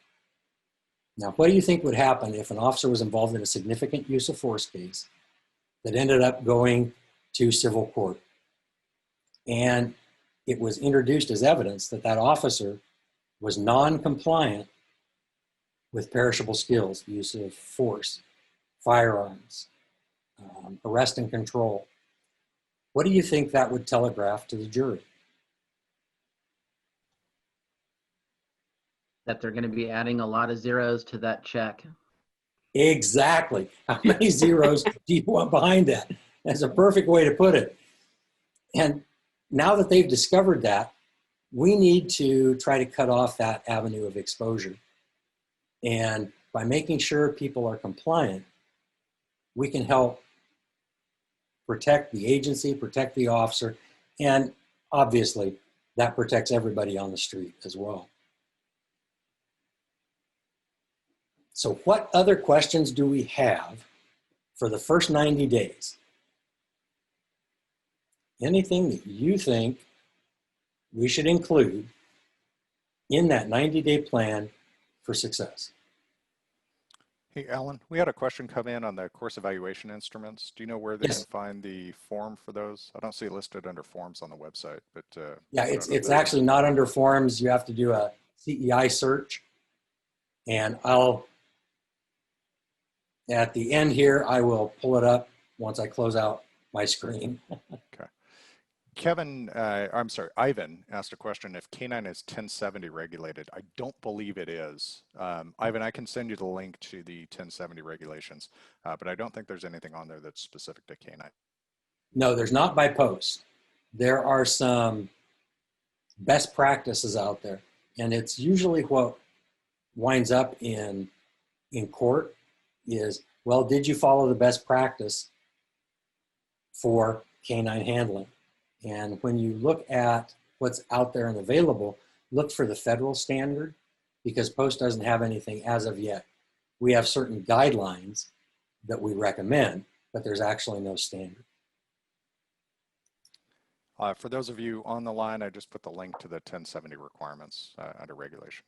Now, what do you think would happen if an officer was involved in a significant use of force case that ended up going to civil court? And it was introduced as evidence that that officer was non-compliant with perishable skills, use of force, firearms, arrest and control. What do you think that would telegraph to the jury? That they're going to be adding a lot of zeros to that check. Exactly. How many zeros do you want behind that? That's a perfect way to put it. And now that they've discovered that, we need to try to cut off that avenue of exposure. And by making sure people are compliant, we can help protect the agency, protect the officer, and obviously that protects everybody on the street as well. So what other questions do we have for the first 90 days? Anything that you think we should include in that 90-day plan for success? Hey, Alan, we had a question come in on the course evaluation instruments. Do you know where they can find the form for those? I don't see it listed under forms on the website, but yeah, it's actually not under forms. You have to do a CEI search, and at the end here, I will pull it up once I close out my screen. Okay. Ivan asked a question, if K9 is 1070 regulated. I don't believe it is. Ivan, I can send you the link to the 1070 regulations, but I don't think there's anything on there that's specific to K9. No, there's not by post. There are some best practices out there, and it's usually what winds up in court is, well, did you follow the best practice for canine handling? And when you look at what's out there and available, look for the federal standard, because Post doesn't have anything as of yet. We have certain guidelines that we recommend, but there's actually no standard. For those of you on the line, I just put the link to the 1070 requirements under regulation.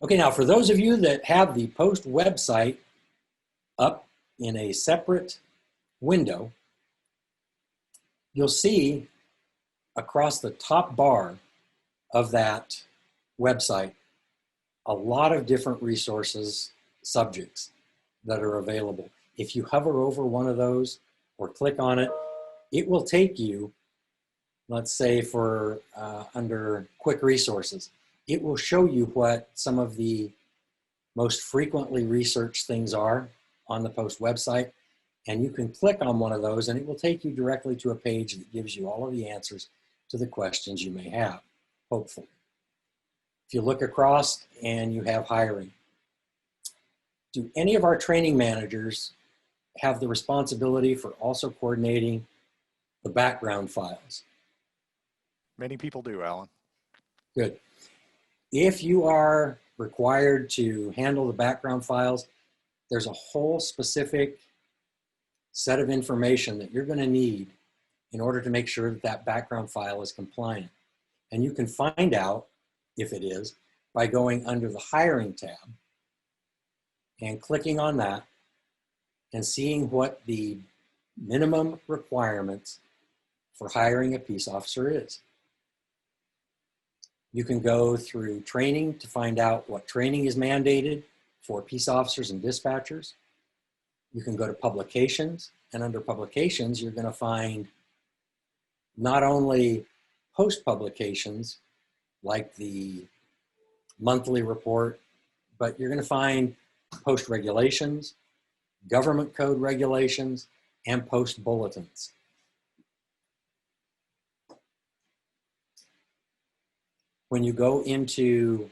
Okay, now for those of you that have the Post website up in a separate window, you'll see across the top bar of that website a lot of different resources, subjects that are available. If you hover over one of those or click on it, it will take you, let's say for under quick resources, it will show you what some of the most frequently researched things are on the POST website. And you can click on one of those and it will take you directly to a page that gives you all of the answers to the questions you may have, hopefully. If you look across and you have hiring, do any of our training managers have the responsibility for also coordinating the background files? Many people do, Alan. Good. If you are required to handle the background files, there's a whole specific set of information that you're going to need in order to make sure that that background file is compliant. And you can find out if it is by going under the hiring tab and clicking on that and seeing what the minimum requirements for hiring a peace officer is. You can go through training to find out what training is mandated for peace officers and dispatchers. You can go to publications, and under publications, you're going to find not only post publications like the monthly report, but you're going to find post regulations, government code regulations, and post bulletins. When you go into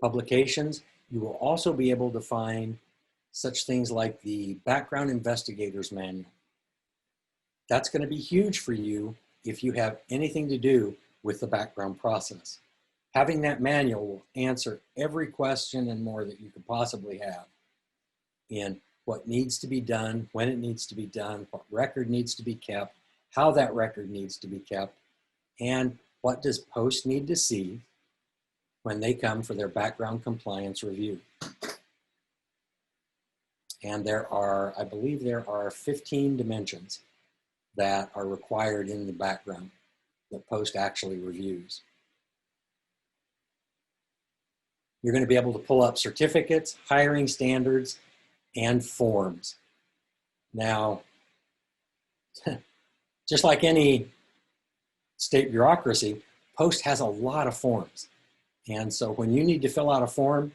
publications, you will also be able to find such things like the Background Investigators Manual. That's going to be huge for you if you have anything to do with the background process. Having that manual will answer every question and more that you could possibly have in what needs to be done, when it needs to be done, what record needs to be kept, how that record needs to be kept, and what does POST need to see when they come for their background compliance review. And there are, I believe there are 15 dimensions that are required in the background that POST actually reviews. You're going to be able to pull up certificates, hiring standards, and forms. Now, just like any state bureaucracy, POST has a lot of forms. And so when you need to fill out a form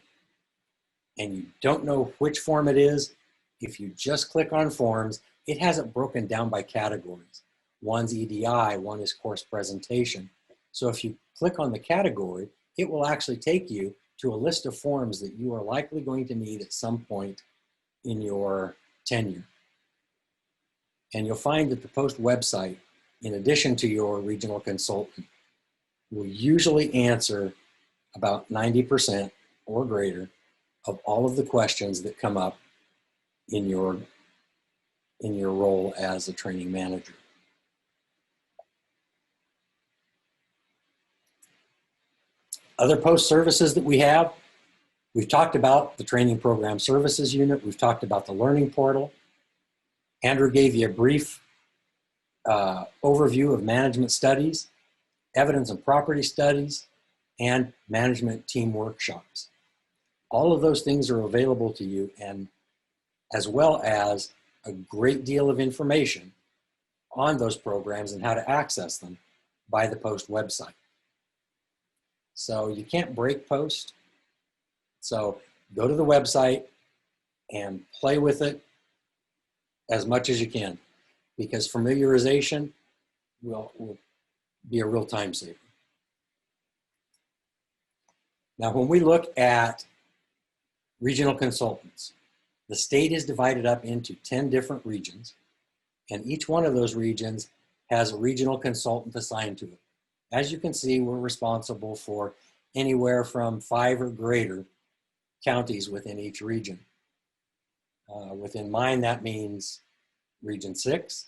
and you don't know which form it is, if you just click on forms, it has it broken down by categories. One's EDI, one is course presentation. So if you click on the category, it will actually take you to a list of forms that you are likely going to need at some point in your tenure. And you'll find that the POST website, in addition to your regional consultant, will usually answer about 90% or greater of all of the questions that come up in your role as a training manager. Other POST services that we have, we've talked about the Training Program Services Unit. We've talked about the Learning Portal. Andrew gave you a brief overview of management studies, evidence and property studies, and management team workshops. All of those things are available to you, and as well as a great deal of information on those programs and how to access them by the POST website. So you can't break POST. So go to the website and play with it as much as you can, because familiarization will be a real time saver. Now, when we look at regional consultants, the state is divided up into 10 different regions, and each one of those regions has a regional consultant assigned to it. As you can see, we're responsible for anywhere from 5 or greater counties within each region. Within mine, that means Region 6.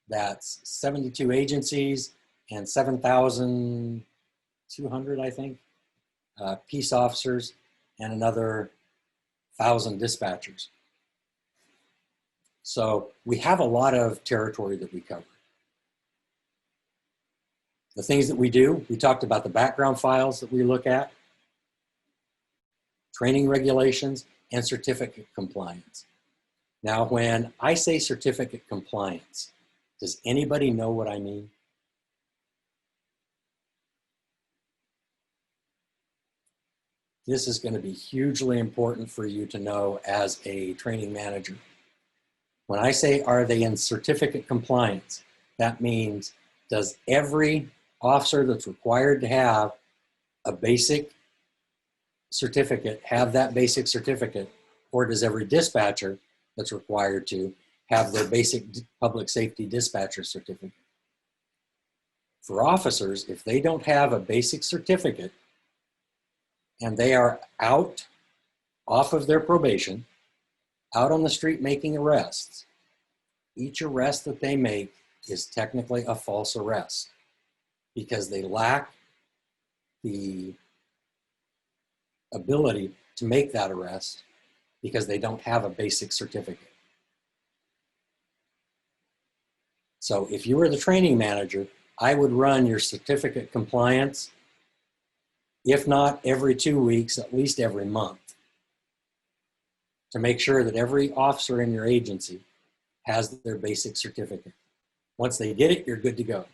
That's 72 agencies and 7,200, I think, peace officers and another 1,000 dispatchers. So we have a lot of territory that we cover. The things that we do, we talked about the background files that we look at, training regulations, and certificate compliance. Now, when I say certificate compliance, does anybody know what I mean? This is going to be hugely important for you to know as a training manager. When I say, are they in certificate compliance, that means, does every officer that's required to have a basic certificate have that basic certificate, or does every dispatcher that's required to have their basic public safety dispatcher certificate? For officers, if they don't have a basic certificate and they are out off of their probation, out on the street making arrests, each arrest that they make is technically a false arrest because they lack the ability to make that arrest because they don't have a basic certificate. So if you were the training manager, I would run your certificate compliance, if not every 2 weeks, at least every month, to make sure that every officer in your agency has their basic certificate. Once they get it, you're good to go.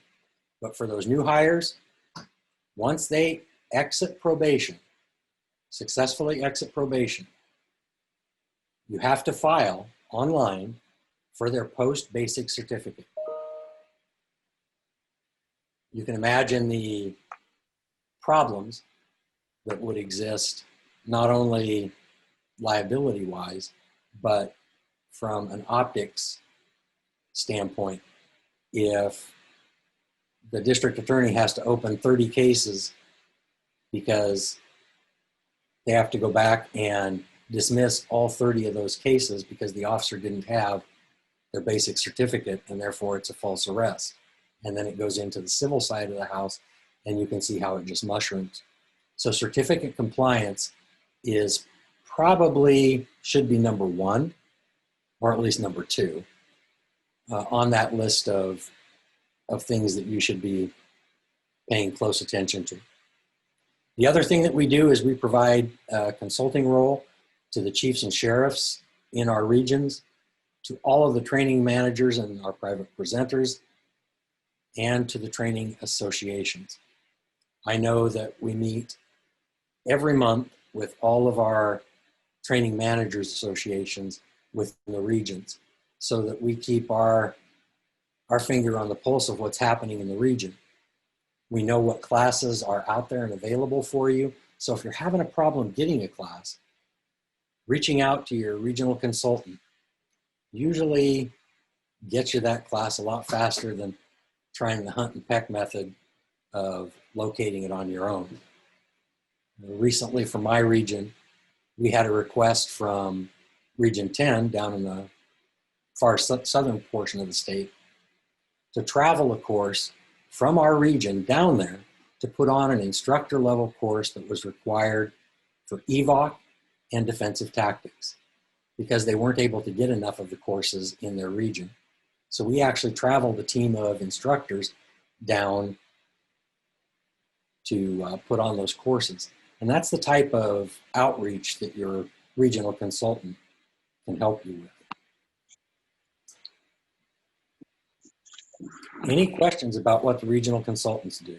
But for those new hires, once they exit probation, successfully exit probation, you have to file online for their post-basic certificate. You can imagine the problems that would exist, not only liability-wise, but from an optics standpoint. If the district attorney has to open 30 cases because they have to go back and dismiss all 30 of those cases because the officer didn't have their basic certificate and therefore it's a false arrest. And then it goes into the civil side of the house and you can see how it just mushrooms. So certificate compliance is probably should be number one, or at least number two, on that list of things that you should be paying close attention to. The other thing that we do is we provide a consulting role to the chiefs and sheriffs in our regions, to all of the training managers and our private presenters, and to the training associations. I know that we meet every month with all of our training managers associations within the regions so that we keep our finger on the pulse of what's happening in the region. We know what classes are out there and available for you. So if you're having a problem getting a class, reaching out to your regional consultant usually gets you that class a lot faster than trying the hunt and peck method of locating it on your own. Recently for my region, we had a request from Region 10 down in the far southern portion of the state to travel a course from our region down there to put on an instructor level course that was required for EVOC and defensive tactics because they weren't able to get enough of the courses in their region. So we actually traveled a team of instructors down to put on those courses. And that's the type of outreach that your regional consultant can help you with. Any questions about what the regional consultants do?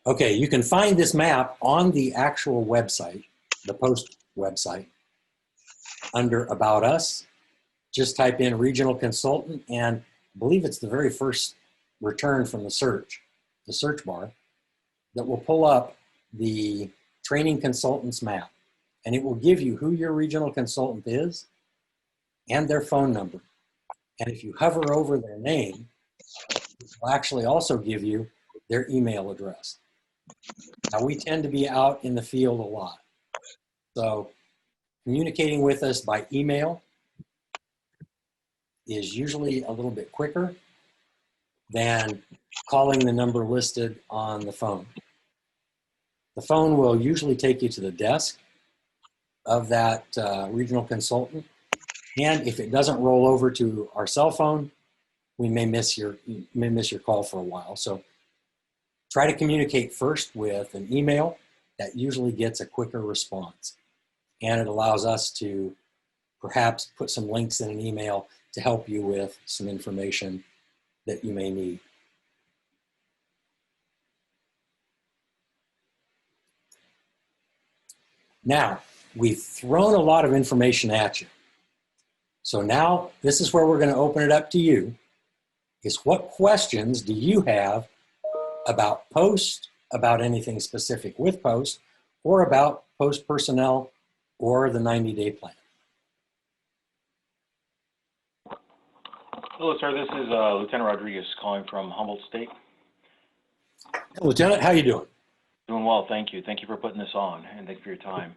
Okay, you can find this map on the actual website, the Post website, under About Us. Just type in regional consultant, and I believe it's the very first return from the search bar, that will pull up the training consultants map. And it will give you who your regional consultant is and their phone number. And if you hover over their name, it will actually also give you their email address. Now, we tend to be out in the field a lot. So communicating with us by email is usually a little bit quicker than calling the number listed on the phone. The phone will usually take you to the desk of that regional consultant, And if it doesn't roll over to our cell phone, we may miss your call for a while. So try to communicate first with an email. That usually gets a quicker response. And it allows us to perhaps put some links in an email to help you with some information that you may need. Now, we've thrown a lot of information at you. So now this is where we're going to open it up to you. Is what questions do you have about POST, about anything specific with POST, or about POST personnel or the 90-day plan? Hello, sir. This is Lieutenant Rodriguez calling from Humboldt State. Hey, Lieutenant, how you doing? Doing well, thank you. Thank you for putting this on, and thank you for your time.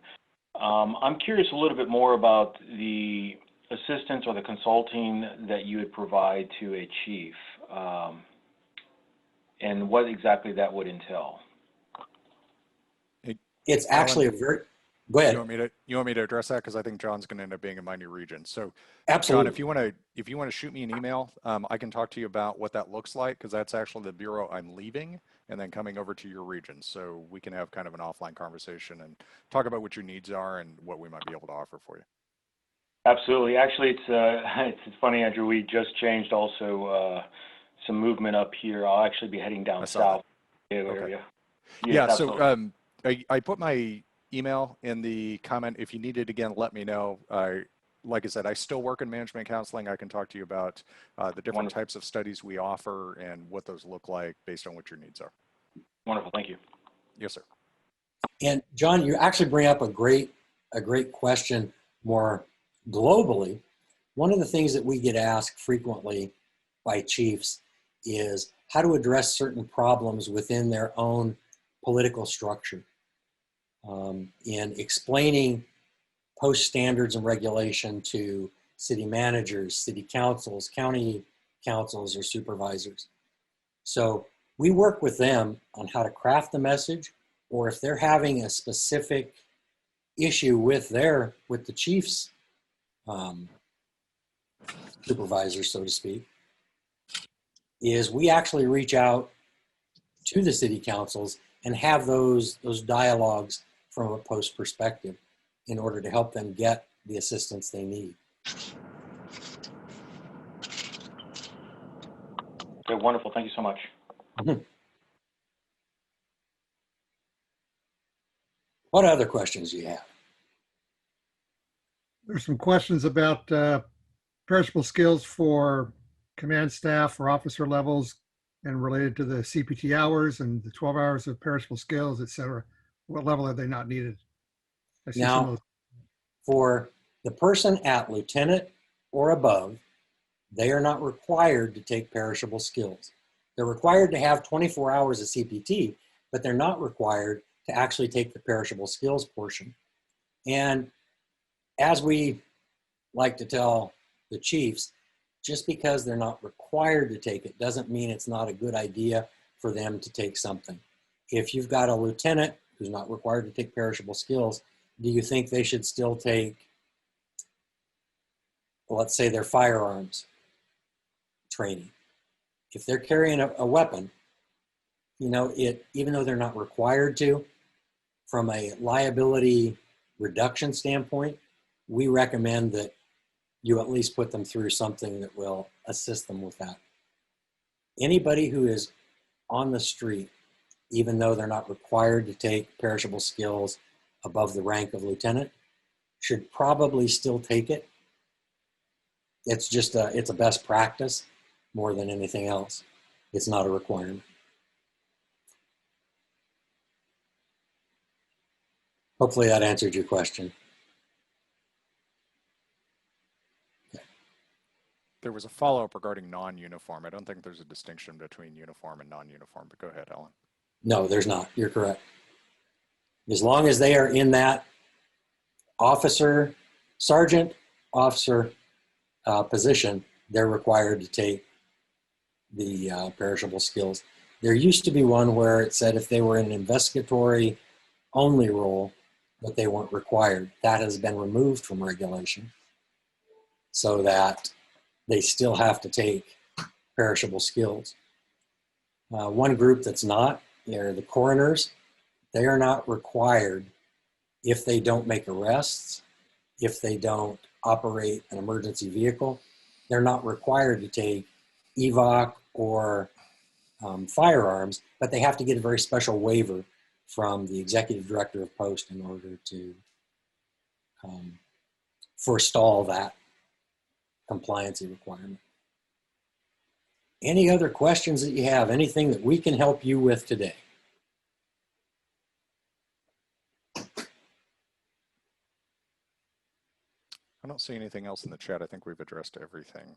I'm curious a little bit more about the assistance or the consulting that you would provide to a chief, and what exactly that would entail. It's actually a very, go ahead. You want me to address that? Because I think John's going to end up being in my new region. So absolutely. John, if you want to shoot me an email, I can talk to you about what that looks like, because that's actually the bureau I'm leaving and then coming over to your region. So we can have kind of an offline conversation and talk about what your needs are and what we might be able to offer for you. Absolutely. Actually, it's funny, Andrew. We just changed also some movement up here. I'll actually be heading down south area. Okay. Yeah. So I put my email in the comment. If you need it again, let me know. Like I said, I still work in management counseling. I can talk to you about the different types of studies we offer and what those look like based on what your needs are. Wonderful. Thank you. Yes, sir. And John, you actually bring up a great question more globally. One of the things that we get asked frequently by chiefs is how to address certain problems within their own political structure. In explaining POST standards and regulation to city managers, city councils, county councils, or supervisors. So we work with them on how to craft the message, or if they're having a specific issue with the chief's supervisor, so to speak, is we actually reach out to the city councils and have those dialogues from a POST perspective in order to help them get the assistance they need. Okay, wonderful. Thank you so much. Mm-hmm. What other questions do you have? There's some questions about perishable skills for command staff or officer levels and related to the CPT hours and the 12 hours of perishable skills, et cetera. What level are they not needed? Now, for the person at lieutenant or above, they are not required to take perishable skills. They're required to have 24 hours of CPT, but they're not required to actually take the perishable skills portion. And as we like to tell the chiefs, just because they're not required to take it doesn't mean it's not a good idea for them to take something. If you've got a lieutenant who's not required to take perishable skills, do you think they should still take, well, let's say, their firearms training? If they're carrying a weapon, you know, even though they're not required to, from a liability reduction standpoint, we recommend that you at least put them through something that will assist them with that. Anybody who is on the street, even though they're not required to take perishable skills above the rank of lieutenant, should probably still take it. It's just it's a best practice more than anything else. It's not a requirement. Hopefully that answered your question. There was a follow-up regarding non-uniform. I don't think there's a distinction between uniform and non-uniform, but go ahead, Ellen. No, there's not. You're correct. As long as they are in that officer, sergeant, officer position, they're required to take the perishable skills. There used to be one where it said if they were in an investigatory only role, that they weren't required. That has been removed from regulation. so that they still have to take perishable skills. One group that's not, they're the coroners. They are not required, if they don't make arrests, if they don't operate an emergency vehicle, they're not required to take EVOC or firearms, but they have to get a very special waiver from the executive director of post in order to forestall that compliancy requirement. Any other questions that you have? Anything that we can help you with today? I don't see anything else in the chat. I think we've addressed everything.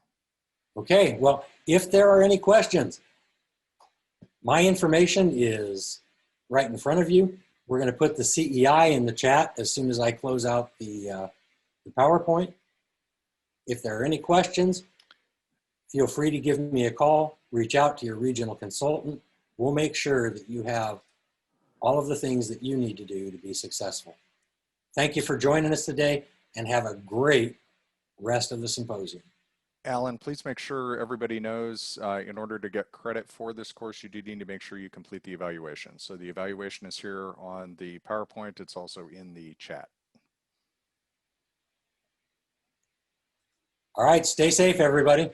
Okay, well, if there are any questions, my information is right in front of you. We're going to put the CEI in the chat as soon as I close out the PowerPoint. If there are any questions, feel free to give me a call, reach out to your regional consultant. We'll make sure that you have all of the things that you need to do to be successful. Thank you for joining us today, and have a great rest of the symposium. Alan, please make sure everybody knows in order to get credit for this course, you do need to make sure you complete the evaluation. So the evaluation is here on the PowerPoint. It's also in the chat. All right, stay safe, everybody.